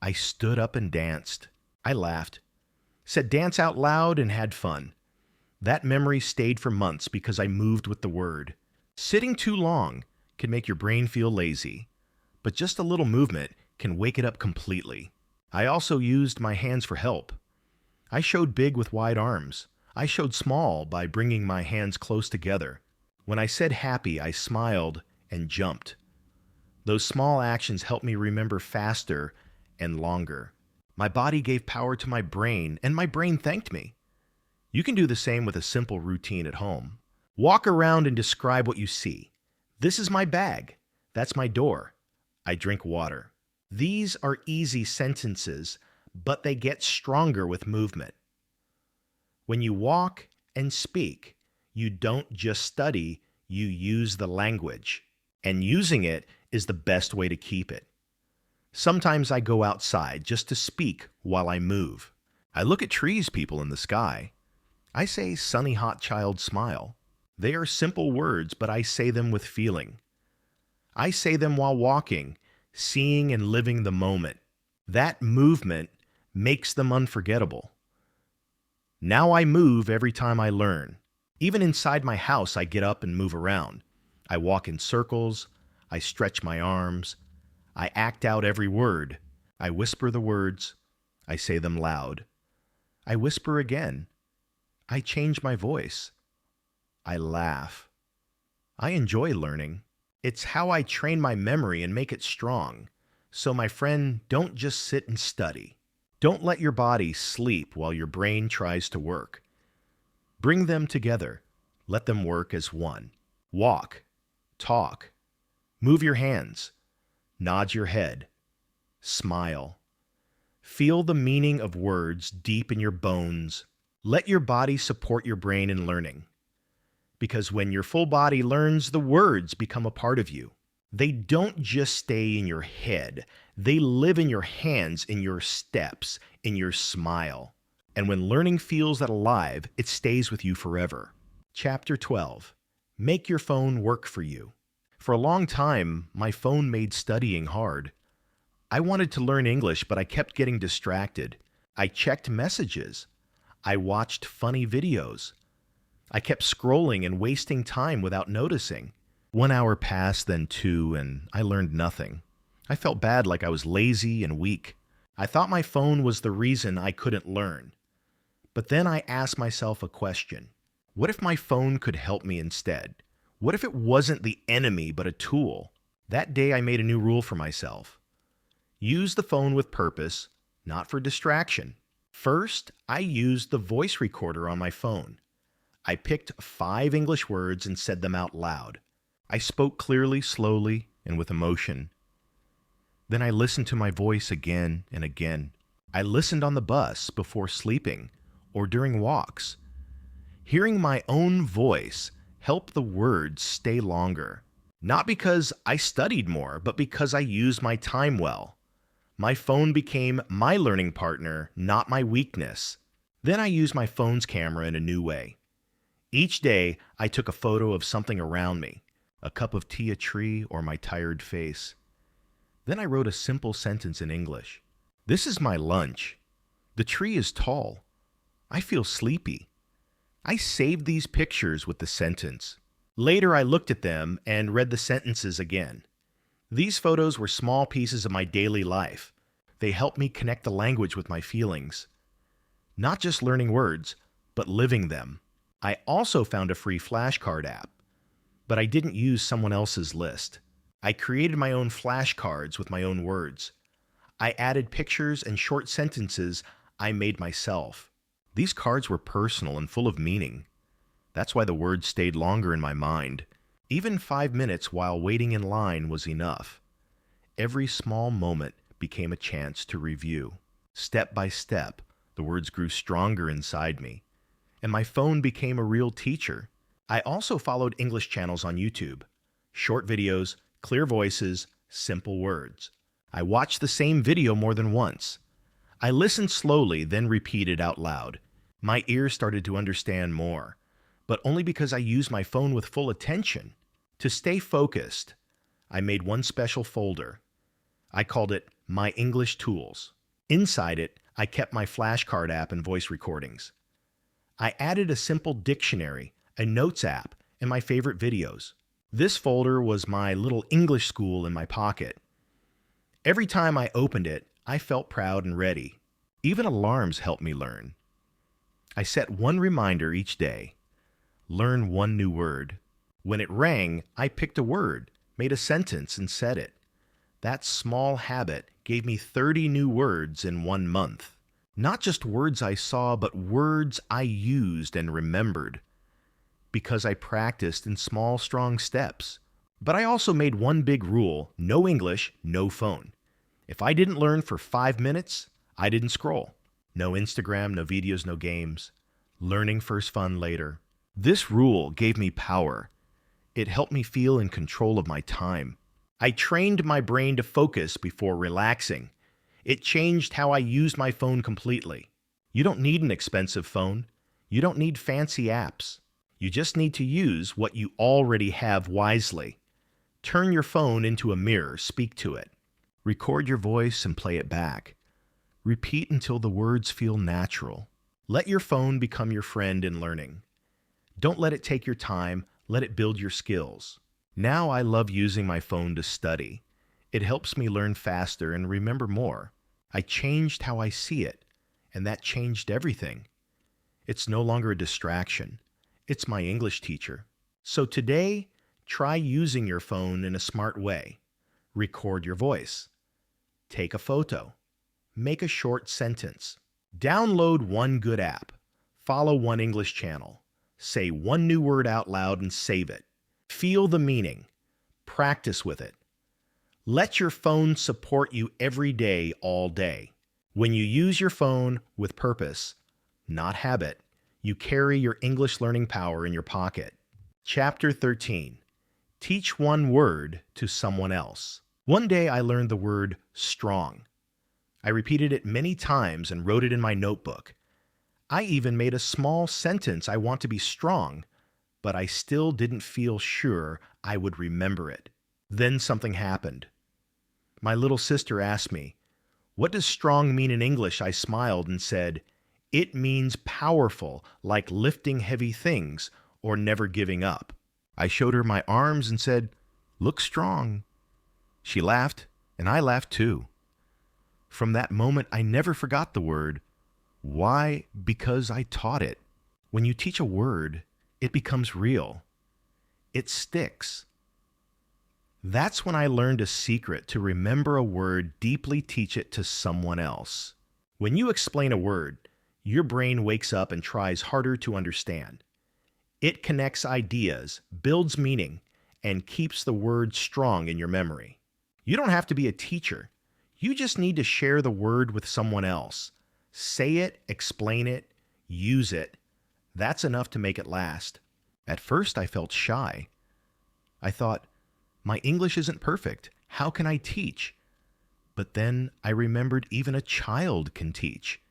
I stood up and danced. I laughed, said dance out loud, and had fun. That memory stayed for months because I moved with the word. Sitting too long can make your brain feel lazy, but just a little movement can wake it up completely. I also used my hands for help. I showed big with wide arms. I showed small by bringing my hands close together. When I said happy, I smiled and jumped. Those small actions helped me remember faster and longer. My body gave power to my brain, and my brain thanked me. You can do the same with a simple routine at home. Walk around and describe what you see. This is my bag. That's my door. I drink water. These are easy sentences, but they get stronger with movement. When you walk and speak, you don't just study, you use the language. And using it is the best way to keep it. Sometimes I go outside just to speak while I move. I look at trees, people in the sky. I say sunny hot child smile. They are simple words, but I say them with feeling. I say them while walking, seeing and living the moment. That movement makes them unforgettable. Now I move every time I learn. Even inside my house, I get up and move around. I walk in circles. I stretch my arms. I act out every word. I whisper the words. I say them loud. I whisper again. I change my voice. I laugh. I enjoy learning. It's how I train my memory and make it strong. So, my friend, don't just sit and study. Don't let your body sleep while your brain tries to work. Bring them together. Let them work as one. Walk. Talk. Move your hands. Nod your head. Smile. Feel the meaning of words deep in your bones. Let your body support your brain in learning. Because when your full body learns, the words become a part of you. They don't just stay in your head. They live in your hands, in your steps, in your smile. And when learning feels that alive, it stays with you forever. Chapter 12. Make your phone work for you. For a long time, my phone made studying hard. I wanted to learn English, but I kept getting distracted. I checked messages. I watched funny videos. I kept scrolling and wasting time without noticing. 1 hour passed, then 2, and I learned nothing. I felt bad, like I was lazy and weak. I thought my phone was the reason I couldn't learn. But then I asked myself a question. What if my phone could help me instead? What if it wasn't the enemy, but a tool? That day I made a new rule for myself. Use the phone with purpose, not for distraction. First, I used the voice recorder on my phone. I picked 5 English words and said them out loud. I spoke clearly, slowly, and with emotion. Then I listened to my voice again and again. I listened on the bus, before sleeping, or during walks. Hearing my own voice helped the words stay longer. Not because I studied more, but because I used my time well. My phone became my learning partner, not my weakness. Then I used my phone's camera in a new way. Each day, I took a photo of something around me, a cup of tea, a tree, or my tired face. Then I wrote a simple sentence in English. This is my lunch. The tree is tall. I feel sleepy. I saved these pictures with the sentence. Later, I looked at them and read the sentences again. These photos were small pieces of my daily life. They helped me connect the language with my feelings. Not just learning words, but living them. I also found a free flashcard app, but I didn't use someone else's list. I created my own flashcards with my own words. I added pictures and short sentences I made myself. These cards were personal and full of meaning. That's why the words stayed longer in my mind. Even 5 minutes while waiting in line was enough. Every small moment became a chance to review. Step by step, the words grew stronger inside me, and my phone became a real teacher. I also followed English channels on YouTube. Short videos, clear voices, simple words. I watched the same video more than once. I listened slowly, then repeated out loud. My ears started to understand more, but only because I used my phone with full attention. To stay focused, I made one special folder. I called it My English Tools. Inside it, I kept my flashcard app and voice recordings. I added a simple dictionary, a notes app, and my favorite videos. This folder was my little English school in my pocket. Every time I opened it, I felt proud and ready. Even alarms helped me learn. I set one reminder each day. Learn one new word. When it rang, I picked a word, made a sentence, and said it. That small habit gave me 30 new words in 1 month. Not just words I saw, but words I used and remembered. Because I practiced in small, strong steps. But I also made one big rule: no English, no phone. If I didn't learn for 5 minutes, I didn't scroll. No Instagram, no videos, no games. Learning first, fun later. This rule gave me power. It helped me feel in control of my time. I trained my brain to focus before relaxing. It changed how I used my phone completely. You don't need an expensive phone. You don't need fancy apps. You just need to use what you already have wisely. Turn your phone into a mirror, speak to it. Record your voice and play it back. Repeat until the words feel natural. Let your phone become your friend in learning. Don't let it take your time, let it build your skills. Now I love using my phone to study. It helps me learn faster and remember more. I changed how I see it, and that changed everything. It's no longer a distraction. It's my English teacher. So today, try using your phone in a smart way. Record your voice. Take a photo. Make a short sentence. Download one good app. Follow one English channel. Say one new word out loud and save it. Feel the meaning. Practice with it. Let your phone support you every day, all day. When you use your phone with purpose, not habit, you carry your English learning power in your pocket. Chapter 13. Teach one word to someone else. One day I learned the word strong. I repeated it many times and wrote it in my notebook. I even made a small sentence, I want to be strong, but I still didn't feel sure I would remember it. Then something happened. My little sister asked me, "What does strong mean in English?" I smiled and said, "It means powerful, like lifting heavy things or never giving up." I showed her my arms and said, "Look strong." She laughed, and I laughed too. From that moment, I never forgot the word. Why? Because I taught it. When you teach a word, it becomes real. It sticks. That's when I learned a secret to remember a word, deeply teach it to someone else. When you explain a word, your brain wakes up and tries harder to understand. It connects ideas, builds meaning, and keeps the word strong in your memory. You don't have to be a teacher. You just need to share the word with someone else. Say it, explain it, use it. That's enough to make it last. At first, I felt shy. I thought, my English isn't perfect. How can I teach? But then I remembered even a child can teach.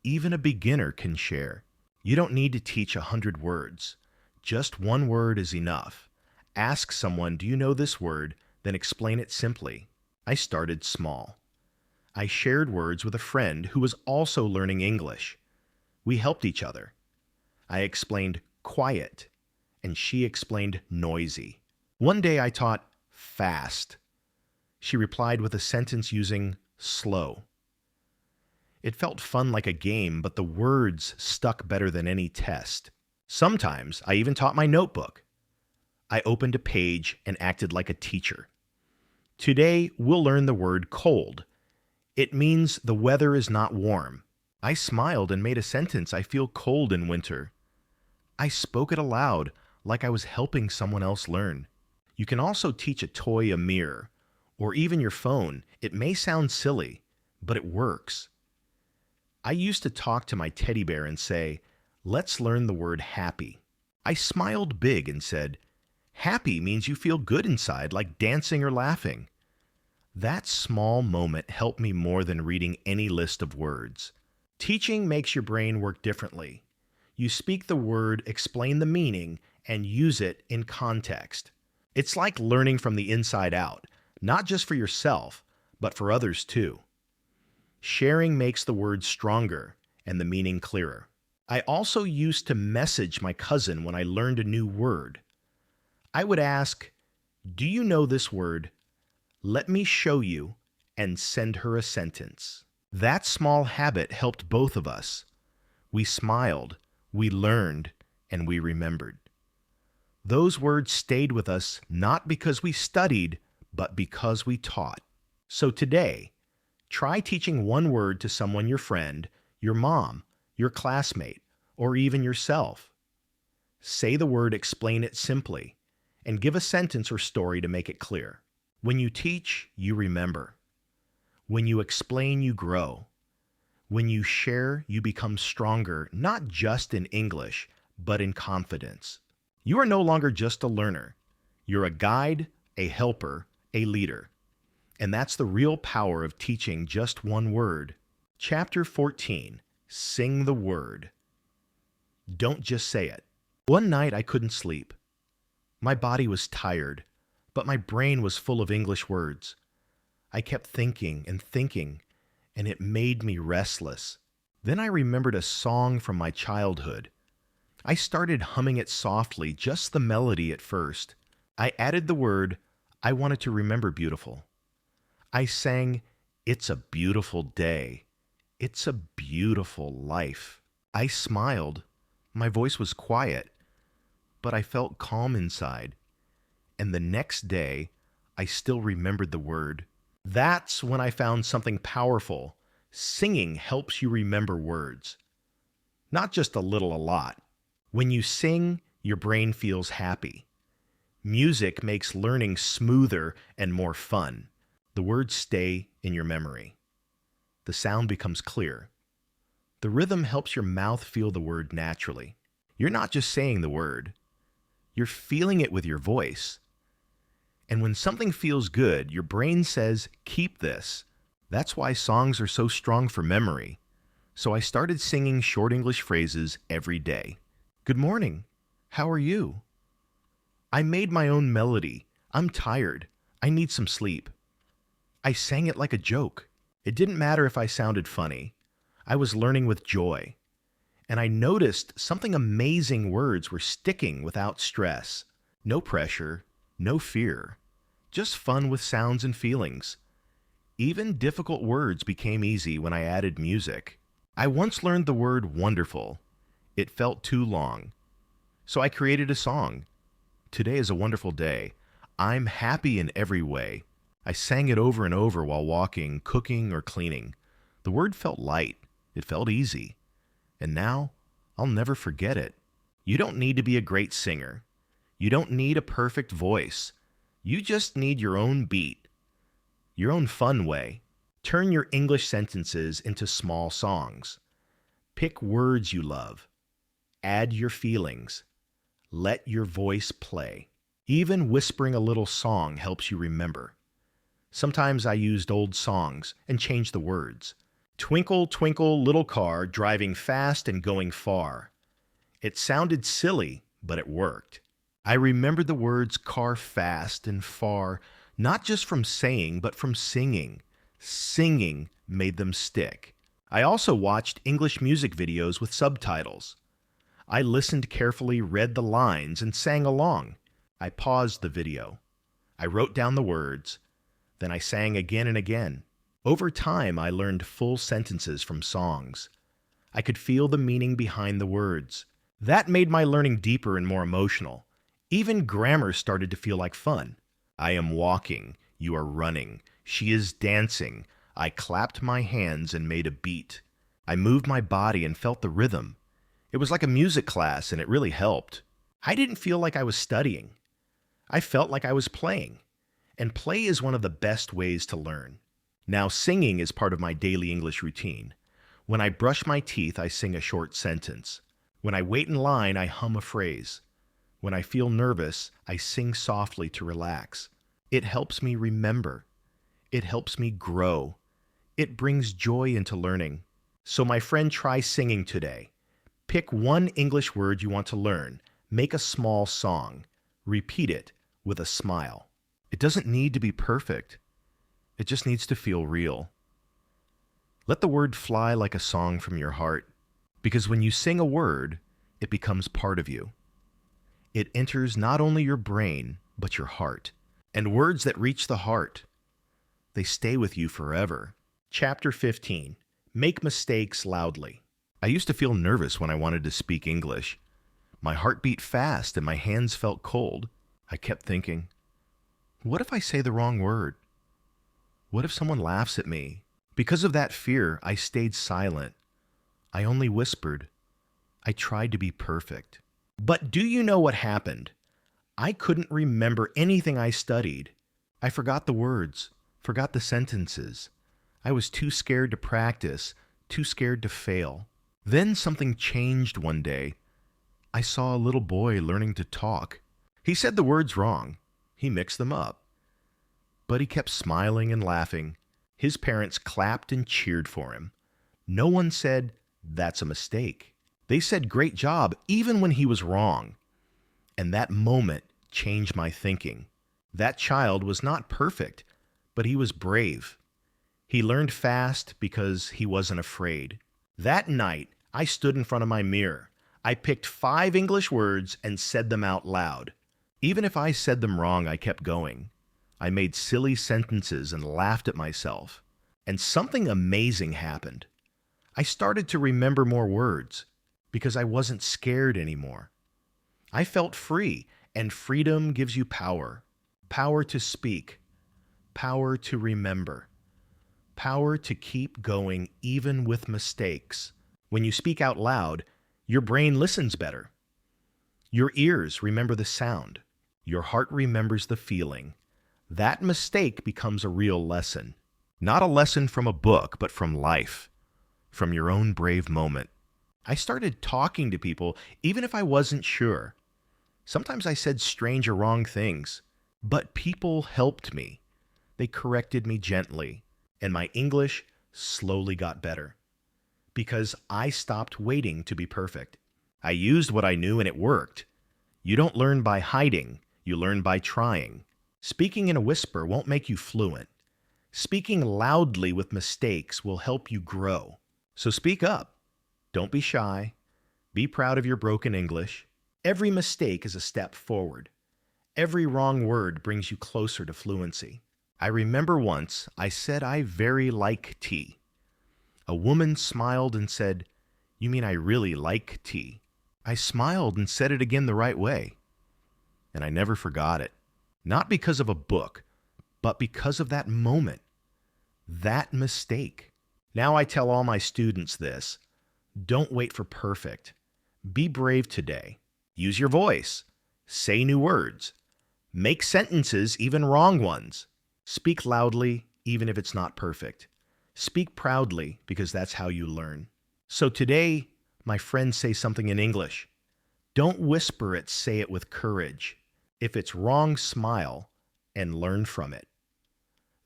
Even a beginner can share. You don't need to teach 100 words. Just one word is enough. Ask someone, "Do you know this word?" Then explain it simply. I started small. I shared words with a friend who was also learning English. We helped each other. I explained quiet, and she explained noisy. One day I taught fast. She replied with a sentence using slow. It felt fun like a game, but the words stuck better than any test. Sometimes I even taught my notebook. I opened a page and acted like a teacher. Today, we'll learn the word cold. It means the weather is not warm. I smiled and made a sentence, "I feel cold in winter." I spoke it aloud, like I was helping someone else learn. You can also teach a toy a mirror, or even your phone. It may sound silly, but it works. I used to talk to my teddy bear and say, "Let's learn the word happy." I smiled big and said, "Happy means you feel good inside, like dancing or laughing." That small moment helped me more than reading any list of words. Teaching makes your brain work differently. You speak the word, explain the meaning, and use it in context. It's like learning from the inside out, not just for yourself, but for others too. Sharing makes the word stronger and the meaning clearer. I also used to message my cousin when I learned a new word. I would ask, "Do you know this word? Let me show you," and send her a sentence. That small habit helped both of us. We smiled, we learned, and we remembered. Those words stayed with us not because we studied, but because we taught. So today, try teaching one word to someone, your friend, your mom, your classmate, or even yourself. Say the word, explain it simply, and give a sentence or story to make it clear. When you teach, you remember. When you explain, you grow. When you share, you become stronger, not just in English, but in confidence. You are no longer just a learner. You're a guide, a helper, a leader. And that's the real power of teaching just one word. Chapter 14. Sing the word. Don't just say it. One night I couldn't sleep. My body was tired, but my brain was full of English words. I kept thinking, and it made me restless. Then I remembered a song from my childhood. I started humming it softly, just the melody at first. I added the word I wanted to remember beautiful. I sang, "It's a beautiful day. It's a beautiful life." I smiled. My voice was quiet, but I felt calm inside. And the next day, I still remembered the word. That's when I found something powerful. Singing helps you remember words. Not just a little, a lot. When you sing, your brain feels happy. Music makes learning smoother and more fun. The words stay in your memory. The sound becomes clear. The rhythm helps your mouth feel the word naturally. You're not just saying the word. You're feeling it with your voice. And when something feels good, your brain says, keep this. That's why songs are so strong for memory. So I started singing short English phrases every day. Good morning. How are you? I made my own melody. I'm tired. I need some sleep. I sang it like a joke. It didn't matter if I sounded funny. I was learning with joy. And I noticed something amazing. Words were sticking without stress. No pressure, no fear. Just fun with sounds and feelings. Even difficult words became easy when I added music. I once learned the word wonderful. It felt too long. So I created a song. Today is a wonderful day. I'm happy in every way. I sang it over and over while walking, cooking, or cleaning. The word felt light. It felt easy. And now, I'll never forget it. You don't need to be a great singer. You don't need a perfect voice. You just need your own beat, your own fun way. Turn your English sentences into small songs. Pick words you love. Add your feelings. Let your voice play. Even whispering a little song helps you remember. Sometimes I used old songs and changed the words. Twinkle, twinkle, little car, driving fast and going far. It sounded silly, but it worked. I remembered the words car, fast, and far, not just from saying, but from singing. Singing made them stick. I also watched English music videos with subtitles. I listened carefully, read the lines, and sang along. I paused the video. I wrote down the words. Then I sang again and again. Over time, I learned full sentences from songs. I could feel the meaning behind the words. That made my learning deeper and more emotional. Even grammar started to feel like fun. I am walking. You are running. She is dancing. I clapped my hands and made a beat. I moved my body and felt the rhythm. It was like a music class, and it really helped. I didn't feel like I was studying. I felt like I was playing. And play is one of the best ways to learn. Now, singing is part of my daily English routine. When I brush my teeth, I sing a short sentence. When I wait in line, I hum a phrase. When I feel nervous, I sing softly to relax. It helps me remember. It helps me grow. It brings joy into learning. So my friend, try singing today. Pick one English word you want to learn. Make a small song. Repeat it with a smile. It doesn't need to be perfect. It just needs to feel real. Let the word fly like a song from your heart, because when you sing a word, it becomes part of you. It enters not only your brain, but your heart. And words that reach the heart, they stay with you forever. Chapter 15. Make mistakes loudly. I used to feel nervous when I wanted to speak English. My heart beat fast and my hands felt cold. I kept thinking, what if I say the wrong word? What if someone laughs at me? Because of that fear, I stayed silent. I only whispered. I tried to be perfect. But do you know what happened? I couldn't remember anything I studied. I forgot the words, forgot the sentences. I was too scared to practice, too scared to fail. Then something changed one day. I saw a little boy learning to talk. He said the words wrong. He mixed them up. But he kept smiling and laughing. His parents clapped and cheered for him. No one said, that's a mistake. They said, great job, even when he was wrong. And that moment changed my thinking. That child was not perfect, but he was brave. He learned fast because he wasn't afraid. That night, I stood in front of my mirror. I picked 5 English words and said them out loud. Even if I said them wrong, I kept going. I made silly sentences and laughed at myself. And something amazing happened. I started to remember more words because I wasn't scared anymore. I felt free, and freedom gives you power. Power to speak, power to remember, power to keep going even with mistakes. When you speak out loud, your brain listens better. Your ears remember the sound. Your heart remembers the feeling. That mistake becomes a real lesson. Not a lesson from a book, but from life, from your own brave moment. I started talking to people even if I wasn't sure. Sometimes I said strange or wrong things, but people helped me. They corrected me gently, and my English slowly got better because I stopped waiting to be perfect. I used what I knew and it worked. You don't learn by hiding, you learn by trying. Speaking in a whisper won't make you fluent. Speaking loudly with mistakes will help you grow. So speak up. Don't be shy. Be proud of your broken English. Every mistake is a step forward. Every wrong word brings you closer to fluency. I remember once I said I very like tea. A woman smiled and said, "You mean I really like tea?" I smiled and said it again the right way. And I never forgot it. Not because of a book, but because of that moment. That mistake. Now I tell all my students this. Don't wait for perfect. Be brave today. Use your voice. Say new words. Make sentences, even wrong ones. Speak loudly, even if it's not perfect. Speak proudly, because that's how you learn. So today, my friends, say something in English. Don't whisper it, say it with courage. If it's wrong, smile and learn from it.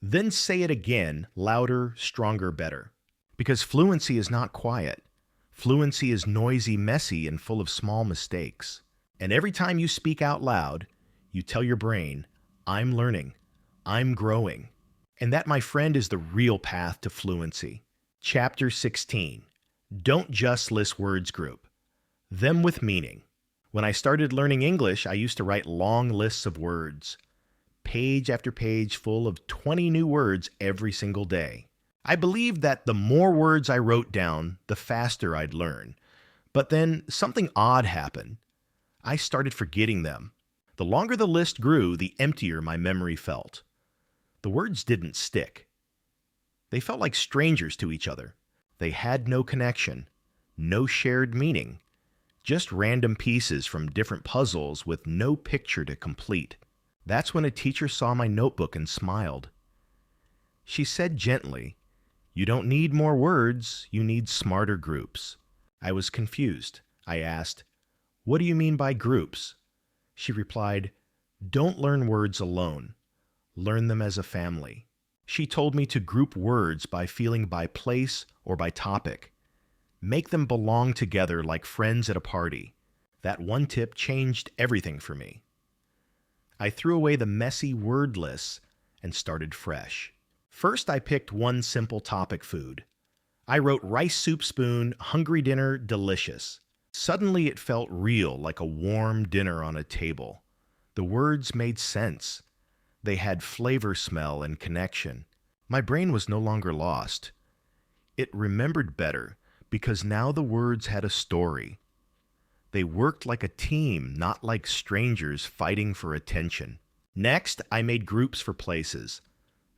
Then say it again, louder, stronger, better. Because fluency is not quiet. Fluency is noisy, messy, and full of small mistakes. And every time you speak out loud, you tell your brain, I'm learning, I'm growing. And that, my friend, is the real path to fluency. Chapter 16. Don't just list words group. Them with meaning. When I started learning English, I used to write long lists of words. Page after page full of 20 new words every single day. I believed that the more words I wrote down, the faster I'd learn. But then something odd happened. I started forgetting them. The longer the list grew, the emptier my memory felt. The words didn't stick. They felt like strangers to each other. They had no connection, no shared meaning, just random pieces from different puzzles with no picture to complete. That's when a teacher saw my notebook and smiled. She said gently, "You don't need more words, you need smarter groups." I was confused. I asked, "What do you mean by groups?" She replied, "Don't learn words alone. Learn them as a family." She told me to group words by feeling by place or by topic. Make them belong together like friends at a party. That one tip changed everything for me. I threw away the messy word lists and started fresh. First, I picked one simple topic food. I wrote rice soup spoon, hungry dinner, delicious. Suddenly it felt real, like a warm dinner on a table. The words made sense. They had flavor, smell, and connection. My brain was no longer lost. It remembered better because now the words had a story. They worked like a team, not like strangers fighting for attention. Next, I made groups for places.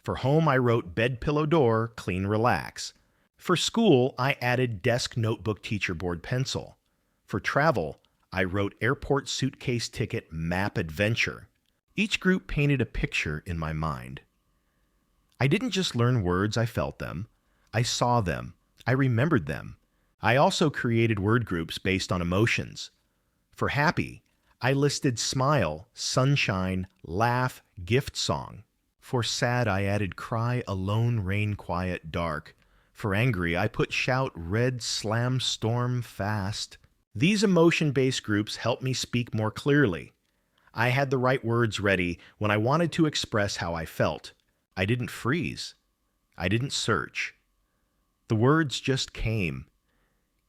For home, I wrote bed, pillow, door, clean, relax. For school, I added desk, notebook, teacher, board, pencil. For travel, I wrote airport, suitcase, ticket, map, adventure. Each group painted a picture in my mind. I didn't just learn words, I felt them. I saw them. I remembered them. I also created word groups based on emotions. For happy, I listed smile, sunshine, laugh, gift song. For sad, I added cry, alone, rain, quiet, dark. For angry, I put shout, red, slam, storm, fast. These emotion-based groups helped me speak more clearly. I had the right words ready when I wanted to express how I felt. I didn't freeze. I didn't search. The words just came.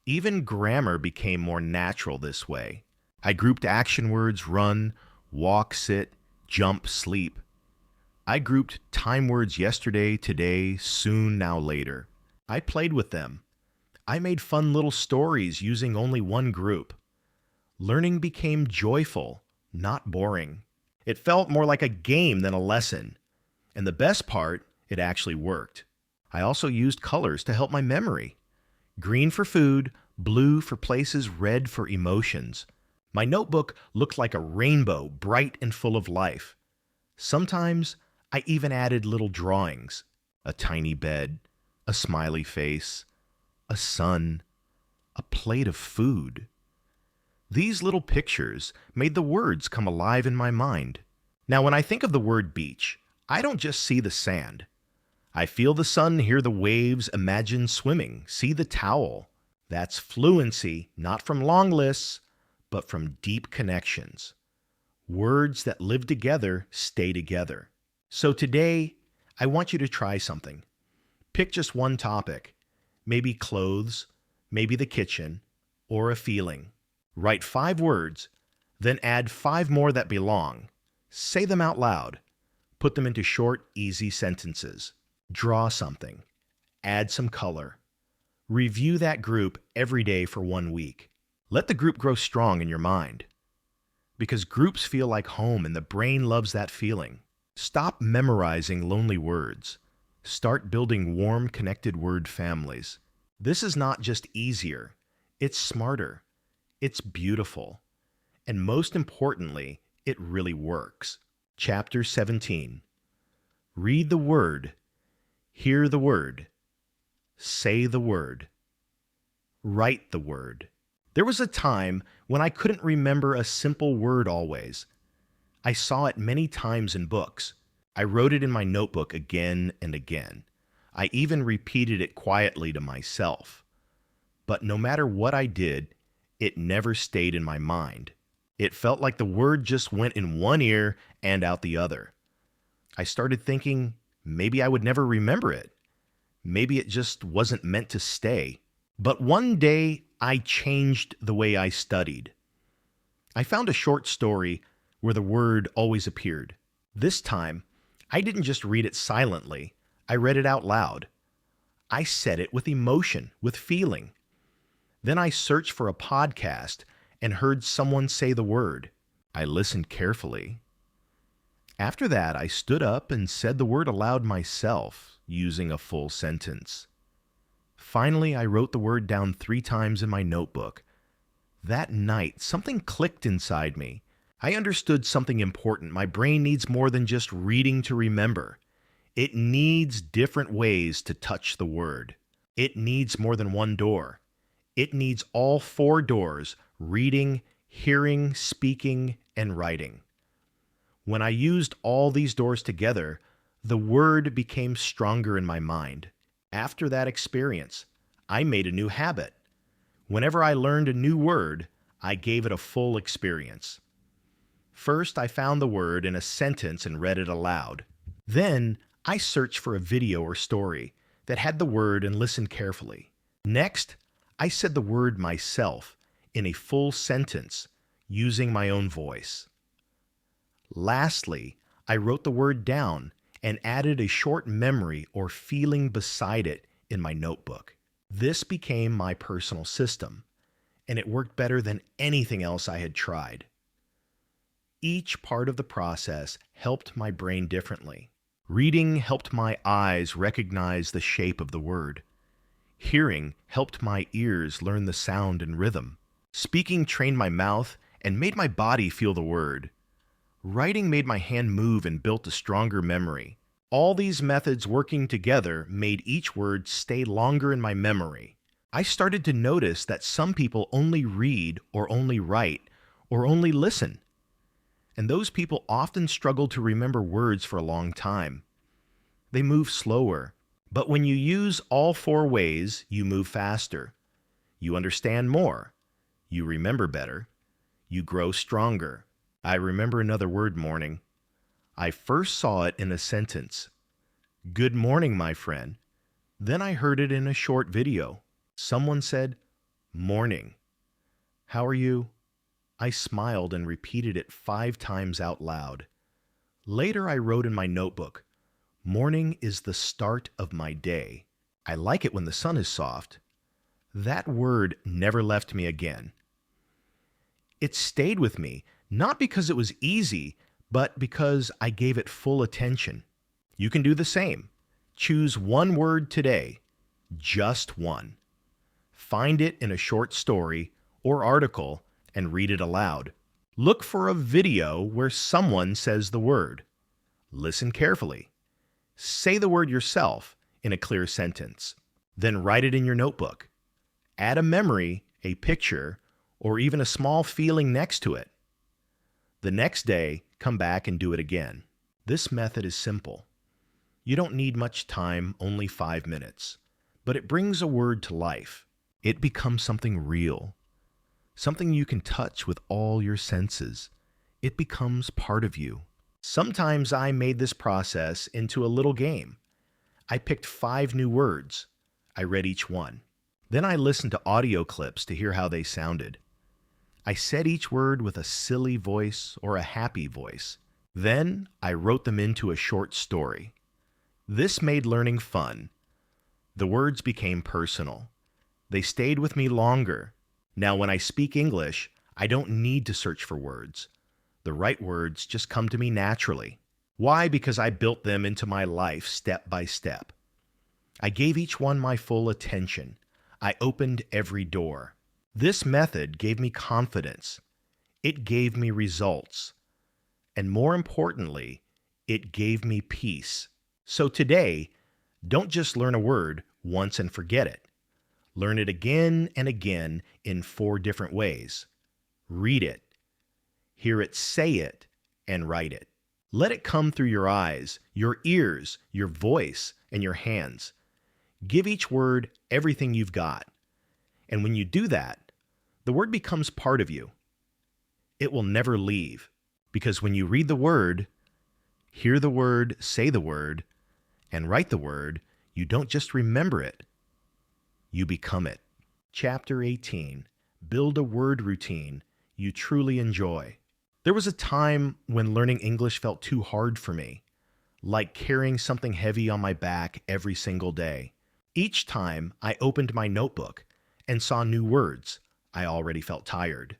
Even grammar became more natural this way. I grouped action words, run, walk, sit, jump, sleep. I grouped time words yesterday, today, soon, now, later. I played with them. I made fun little stories using only one group. Learning became joyful, not boring. It felt more like a game than a lesson. And the best part, it actually worked. I also used colors to help my memory. Green for food, blue for places, red for emotions. My notebook looked like a rainbow, bright and full of life. Sometimes I even added little drawings, a tiny bed, a smiley face, a sun, a plate of food. These little pictures made the words come alive in my mind. Now, when I think of the word beach, I don't just see the sand. I feel the sun, hear the waves, imagine swimming, see the towel. That's fluency, not from long lists, but from deep connections. Words that live together stay together. So today, I want you to try something. Pick just one topic, maybe clothes, maybe the kitchen, or a feeling. Write 5 words, then add 5 more that belong. Say them out loud. Put them into short, easy sentences. Draw something. Add some color. Review that group every day for 1 week. Let the group grow strong in your mind. Because groups feel like home and the brain loves that feeling. Stop memorizing lonely words. Start building warm, connected word families. This is not just easier, it's smarter. It's beautiful. And most importantly, it really works. Chapter 17. Read the word. Hear the word. Say the word. Write the word. There was a time when I couldn't remember a simple word always. I saw it many times in books. I wrote it in my notebook again and again. I even repeated it quietly to myself. But no matter what I did, it never stayed in my mind. It felt like the word just went in one ear and out the other. I started thinking maybe I would never remember it. Maybe it just wasn't meant to stay. But one day, I changed the way I studied. I found a short story where the word always appeared. This time, I didn't just read it silently. I read it out loud. I said it with emotion, with feeling. Then I searched for a podcast and heard someone say the word. I listened carefully. After that, I stood up and said the word aloud myself, using a full sentence. Finally, I wrote the word down 3 times in my notebook. That night, something clicked inside me. I understood something important. My brain needs more than just reading to remember. It needs different ways to touch the word. It needs more than one door. It needs all 4 doors: reading, hearing, speaking, and writing. When I used all these doors together, the word became stronger in my mind. After that experience, I made a new habit. Whenever I learned a new word, I gave it a full experience. First, I found the word in a sentence and read it aloud. Then, I searched for a video or story that had the word and listened carefully. Next, I said the word myself in a full sentence using my own voice. Lastly, I wrote the word down and added a short memory or feeling beside it in my notebook. This became my personal system, and it worked better than anything else I had tried. Each part of the process helped my brain differently. Reading helped my eyes recognize the shape of the word. Hearing helped my ears learn the sound and rhythm. Speaking trained my mouth and made my body feel the word. Writing made my hand move and built a stronger memory. All these methods working together made each word stay longer in my memory. I started to notice that some people only read or only write or only listen. And those people often struggle to remember words for a long time. They move slower. But when you use all 4 ways, you move faster. You understand more. You remember better. You grow stronger. I remember another word morning. I first saw it in a sentence. Good morning, my friend. Then I heard it in a short video. Someone said, morning. How are you? I smiled and repeated it 5 times out loud. Later, I wrote in my notebook, "Morning is the start of my day. I like it when the sun is soft." That word never left me again. It stayed with me, not because it was easy, but because I gave it full attention. You can do the same. Choose one word today, just one. Find it in a short story or article and read it aloud. Look for a video where someone says the word. Listen carefully. Say the word yourself in a clear sentence. Then write it in your notebook. Add a memory, a picture, or even a small feeling next to it. The next day, come back and do it again. This method is simple. You don't need much time, only 5 minutes. But it brings a word to life. It becomes something real. Something you can touch with all your senses. It becomes part of you. Sometimes I made this process into a little game. I picked 5 new words. I read each one. Then I listened to audio clips to hear how they sounded. I said each word with a silly voice or a happy voice. Then I wrote them into a short story. This made learning fun. The words became personal. They stayed with me longer. Now when I speak English, I don't need to search for words. The right words just come to me naturally. Why? Because I built them into my life step by step. I gave each one my full attention. I opened every door. This method gave me confidence. It gave me results. And more importantly, it gave me peace. So today, don't just learn a word once and forget it. Learn it again and again in 4 different ways. Read it, hear it say it, and write it. Let it come through your eyes, your ears, your voice, and your hands. Give each word everything you've got. And when you do that, the word becomes part of you. It will never leave, because when you read the word, hear the word, say the word, and write the word, you don't just remember it, you become it. Chapter 18. Build a word routine you truly enjoy. There was a time when learning English felt too hard for me, like carrying something heavy on my back every single day. Each time I opened my notebook and saw new words, I already felt tired.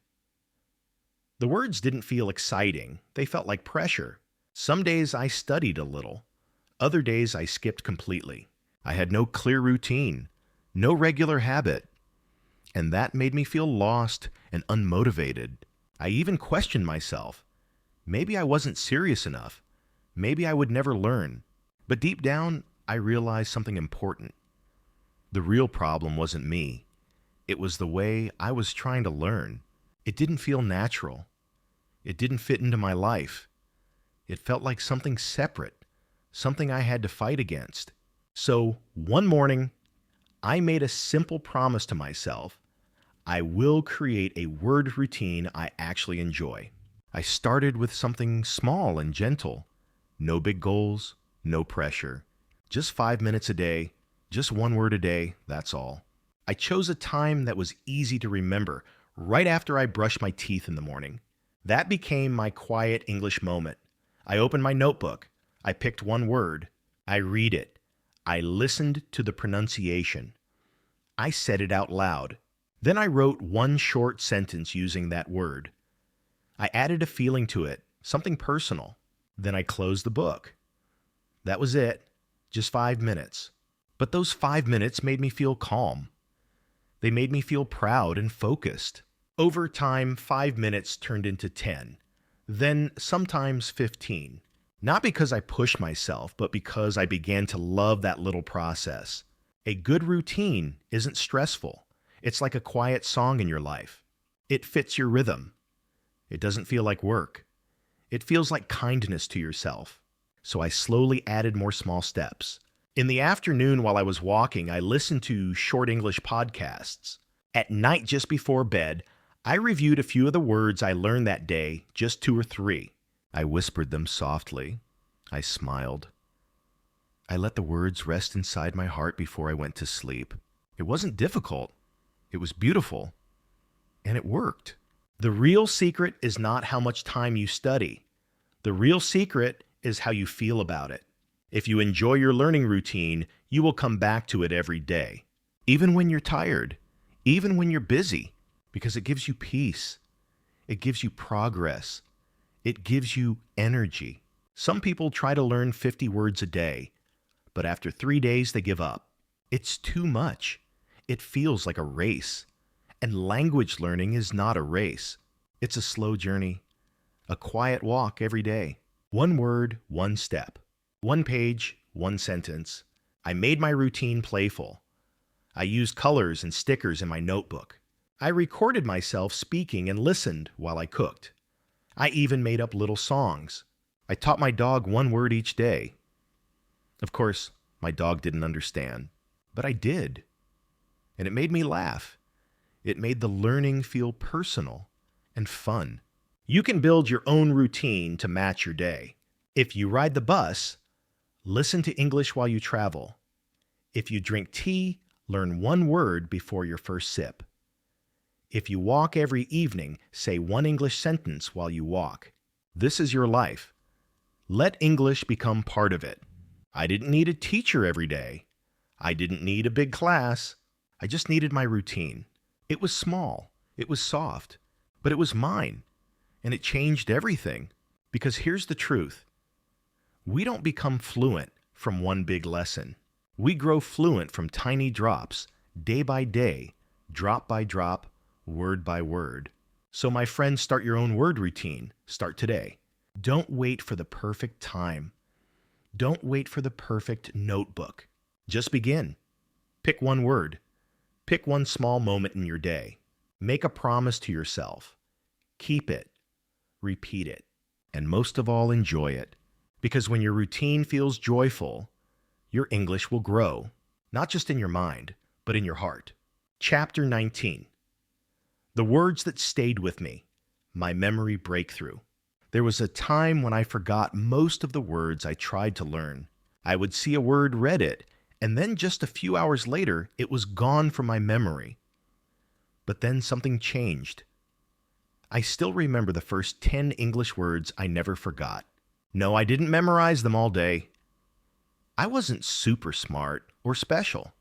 The words didn't feel exciting, they felt like pressure. Some days I studied a little, other days I skipped completely. I had no clear routine, no regular habit, and that made me feel lost and unmotivated. I even questioned myself. Maybe I wasn't serious enough. Maybe I would never learn. But deep down, I realized something important. The real problem wasn't me. It was the way I was trying to learn. It didn't feel natural. It didn't fit into my life. It felt like something separate, something I had to fight against. So, one morning, I made a simple promise to myself. I will create a word routine I actually enjoy. I started with something small and gentle. No big goals, no pressure. Just 5 minutes a day, just 1 word a day, that's all. I chose a time that was easy to remember, right after I brushed my teeth in the morning. That became my quiet English moment. I opened my notebook. I picked 1 word. I read it. I listened to the pronunciation. I said it out loud. Then I wrote 1 short sentence using that word. I added a feeling to it, something personal. Then I closed the book. That was it, just 5 minutes. But those 5 minutes made me feel calm. They made me feel proud and focused. Over time, 5 minutes turned into 10, then sometimes 15. Not because I pushed myself, but because I began to love that little process. A good routine isn't stressful. It's like a quiet song in your life. It fits your rhythm. It doesn't feel like work. It feels like kindness to yourself. So I slowly added more small steps. In the afternoon while I was walking, I listened to short English podcasts. At night just before bed, I reviewed a few of the words I learned that day, just 2 or 3. I whispered them softly. I smiled. I let the words rest inside my heart before I went to sleep. It wasn't difficult. It was beautiful. And it worked. The real secret is not how much time you study. The real secret is how you feel about it. If you enjoy your learning routine, you will come back to it every day, even when you're tired, even when you're busy, because it gives you peace. It gives you progress. It gives you energy. Some people try to learn 50 words a day, but after 3 days they give up. It's too much. It feels like a race. And language learning is not a race. It's a slow journey, a quiet walk every day. One word, one step. One page, one sentence. I made my routine playful. I used colors and stickers in my notebook. I recorded myself speaking and listened while I cooked. I even made up little songs. I taught my dog one word each day. Of course, my dog didn't understand, but I did. And it made me laugh. It made the learning feel personal and fun. You can build your own routine to match your day. If you ride the bus, listen to English while you travel. If you drink tea, learn one word before your first sip. If you walk every evening, say one English sentence while you walk. This is your life. Let English become part of it. I didn't need a teacher every day. I didn't need a big class. I just needed my routine. It was small. It was soft. But it was mine. And it changed everything. Because here's the truth. We don't become fluent from one big lesson. We grow fluent from tiny drops, day by day, drop by drop, word by word. So my friends, start your own word routine. Start today. Don't wait for the perfect time. Don't wait for the perfect notebook. Just begin. Pick one word. Pick one small moment in your day. Make a promise to yourself. Keep it. Repeat it. And most of all, enjoy it. Because when your routine feels joyful, your English will grow, not just in your mind, but in your heart. Chapter 19. The words that stayed with me. My memory breakthrough. There was a time when I forgot most of the words I tried to learn. I would see a word, read it, and then just a few hours later, it was gone from my memory. But then something changed. I still remember the first 10 English words I never forgot. No, I didn't memorize them all day. I wasn't super smart or special.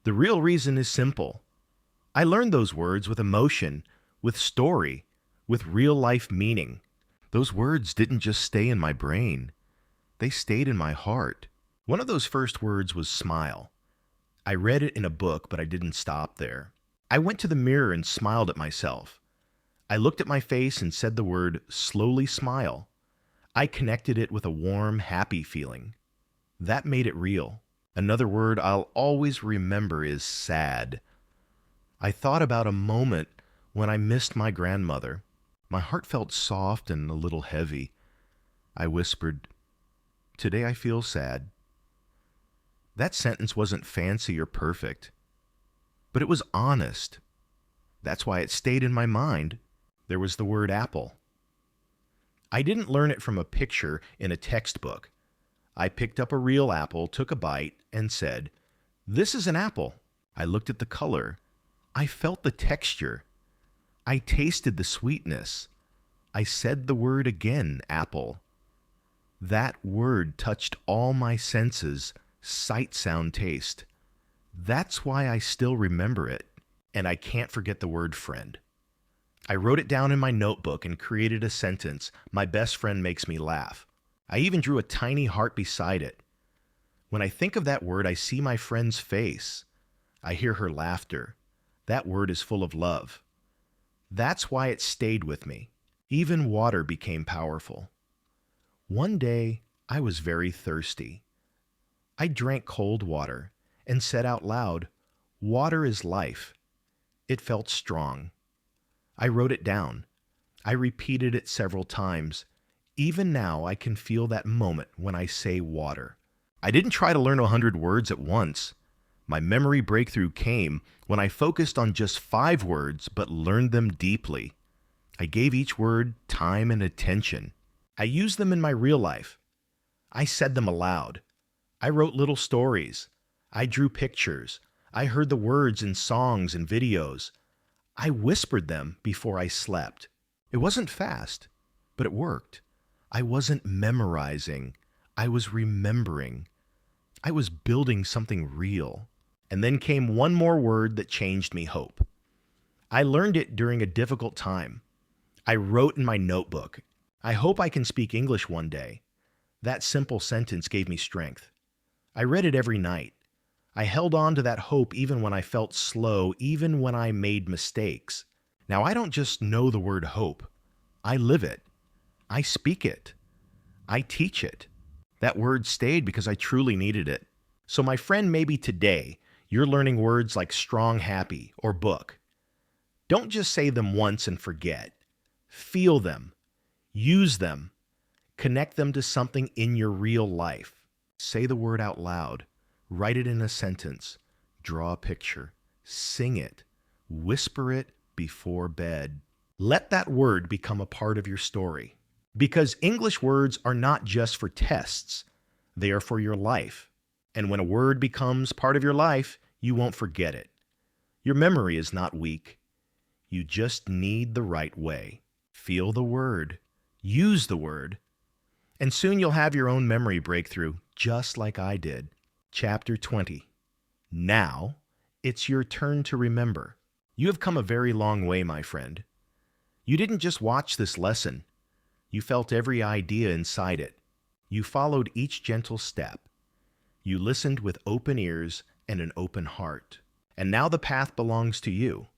The real reason is simple. I learned those words with emotion, with story, with real-life meaning. Those words didn't just stay in my brain. They stayed in my heart. One of those first words was smile. I read it in a book, but I didn't stop there. I went to the mirror and smiled at myself. I looked at my face and said the word, slowly smile. I connected it with a warm, happy feeling. That made it real. Another word I'll always remember is sad. I thought about a moment when I missed my grandmother. My heart felt soft and a little heavy. I whispered, "Today I feel sad." That sentence wasn't fancy or perfect, but it was honest. That's why it stayed in my mind. There was the word apple. I didn't learn it from a picture in a textbook. I picked up a real apple, took a bite, and said, "This is an apple." I looked at the color. I felt the texture. I tasted the sweetness. I said the word again, apple. That word touched all my senses, sight, sound, taste. That's why I still remember it, and I can't forget the word friend. I wrote it down in my notebook and created a sentence, "My best friend makes me laugh." I even drew a tiny heart beside it. When I think of that word, I see my friend's face. I hear her laughter. That word is full of love. That's why it stayed with me. Even water became powerful. One day, I was very thirsty. I drank cold water and said out loud, "Water is life." It felt strong. I wrote it down. I repeated it several times. Even now, I can feel that moment when I say water. I didn't try to learn 100 words at once. My memory breakthrough came when I focused on just 5 words but learned them deeply. I gave each word time and attention. I used them in my real life. I said them aloud. I wrote little stories. I drew pictures. I heard the words in songs and videos. I whispered them before I slept. It wasn't fast, but it worked. I wasn't memorizing. I was remembering. I was building something real. And then came one more word that changed me hope. I learned it during a difficult time. I wrote in my notebook, "I hope I can speak English one day." That simple sentence gave me strength. I read it every night. I held on to that hope even when I felt slow, even when I made mistakes. Now, I don't just know the word hope. I live it. I speak it. I teach it. That word stayed because I truly needed it. So, my friend, maybe today you're learning words like strong, happy, or book. Don't just say them once and forget. Feel them. Use them. Connect them to something in your real life. Say the word out loud. Write it in a sentence. Draw a picture. Sing it. Whisper it before bed. Let that word become a part of your story. Because English words are not just for tests. They are for your life. And when a word becomes part of your life, you won't forget it. Your memory is not weak. You just need the right way. Feel the word. Use the word. And soon you'll have your own memory breakthrough, just like I did. Chapter 20. Now, it's your turn to remember. You have come a very long way, my friend. You didn't just watch this lesson. You felt every idea inside it. You followed each gentle step. You listened with open ears and an open heart. And now the path belongs to you.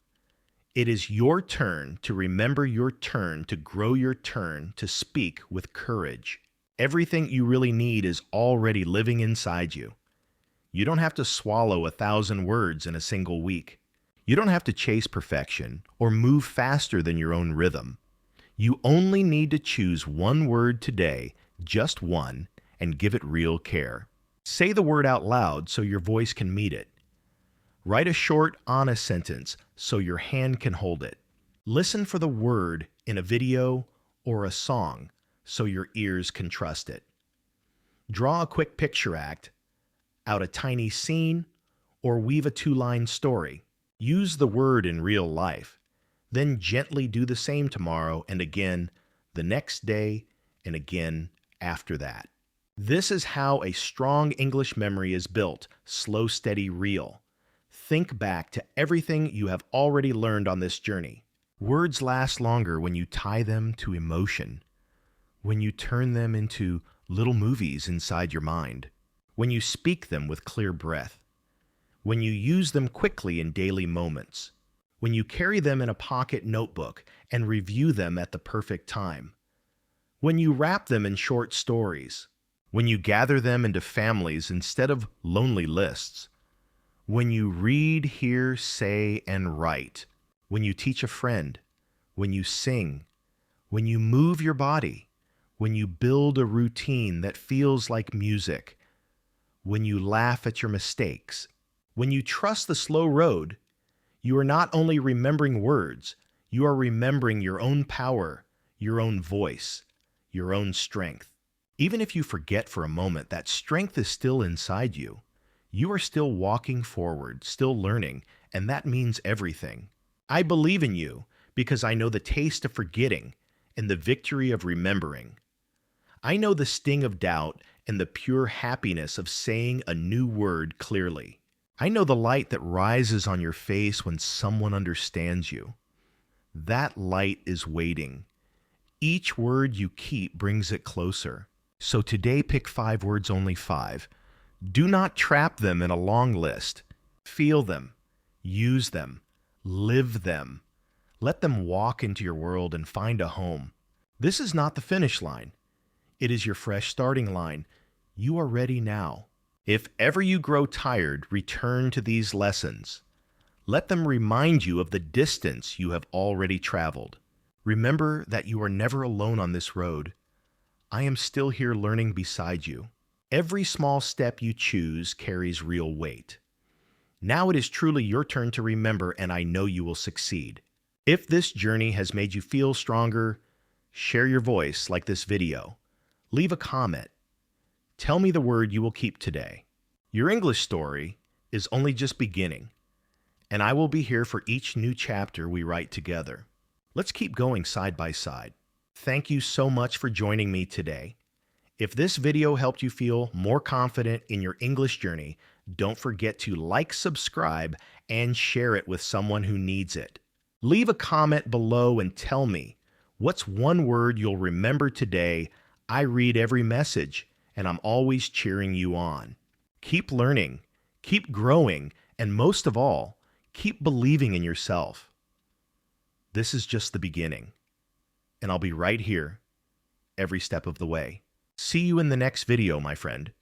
It is your turn to remember your turn, to grow your turn, to speak with courage. Everything you really need is already living inside you. You don't have to swallow 1,000 words in a single week. You don't have to chase perfection or move faster than your own rhythm. You only need to choose one word today, just one, and give it real care. Say the word out loud so your voice can meet it. Write a short, honest sentence so your hand can hold it. Listen for the word in a video or a song so your ears can trust it. Draw a quick picture act, out a tiny scene, or weave a 2-line story. Use the word in real life. Then gently do the same tomorrow and again, the next day, and again after that. This is how a strong English memory is built, slow, steady, real. Think back to everything you have already learned on this journey. Words last longer when you tie them to emotion, when you turn them into little movies inside your mind, when you speak them with clear breath, when you use them quickly in daily moments, when you carry them in a pocket notebook and review them at the perfect time, when you wrap them in short stories, when you gather them into families instead of lonely lists, when you read, hear, say, and write, when you teach a friend, when you sing, when you move your body, when you build a routine that feels like music, when you laugh at your mistakes, when you trust the slow road, you are not only remembering words, you are remembering your own power, your own voice, your own strength. Even if you forget for a moment, that strength is still inside you. You are still walking forward, still learning, and that means everything. I believe in you because I know the taste of forgetting and the victory of remembering. I know the sting of doubt and the pure happiness of saying a new word clearly. I know the light that rises on your face when someone understands you. That light is waiting. Each word you keep brings it closer. So today, pick 5 words, only 5. Do not trap them in a long list. Feel them, use them, live them. Let them walk into your world and find a home. This is not the finish line. It is your fresh starting line. You are ready now. If ever you grow tired, return to these lessons. Let them remind you of the distance you have already traveled. Remember that you are never alone on this road. I am still here learning beside you. Every small step you choose carries real weight. Now it is truly your turn to remember, and I know you will succeed. If this journey has made you feel stronger, share your voice like this video. Leave a comment. Tell me the word you will keep today. Your English story is only just beginning, and I will be here for each new chapter we write together. Let's keep going side by side. Thank you so much for joining me today. If this video helped you feel more confident in your English journey, don't forget to like, subscribe, and share it with someone who needs it. Leave a comment below and tell me, what's one word you'll remember today? I read every message, and I'm always cheering you on. Keep learning, keep growing, and most of all, keep believing in yourself. This is just the beginning, and I'll be right here every step of the way. See you in the next video, my friend.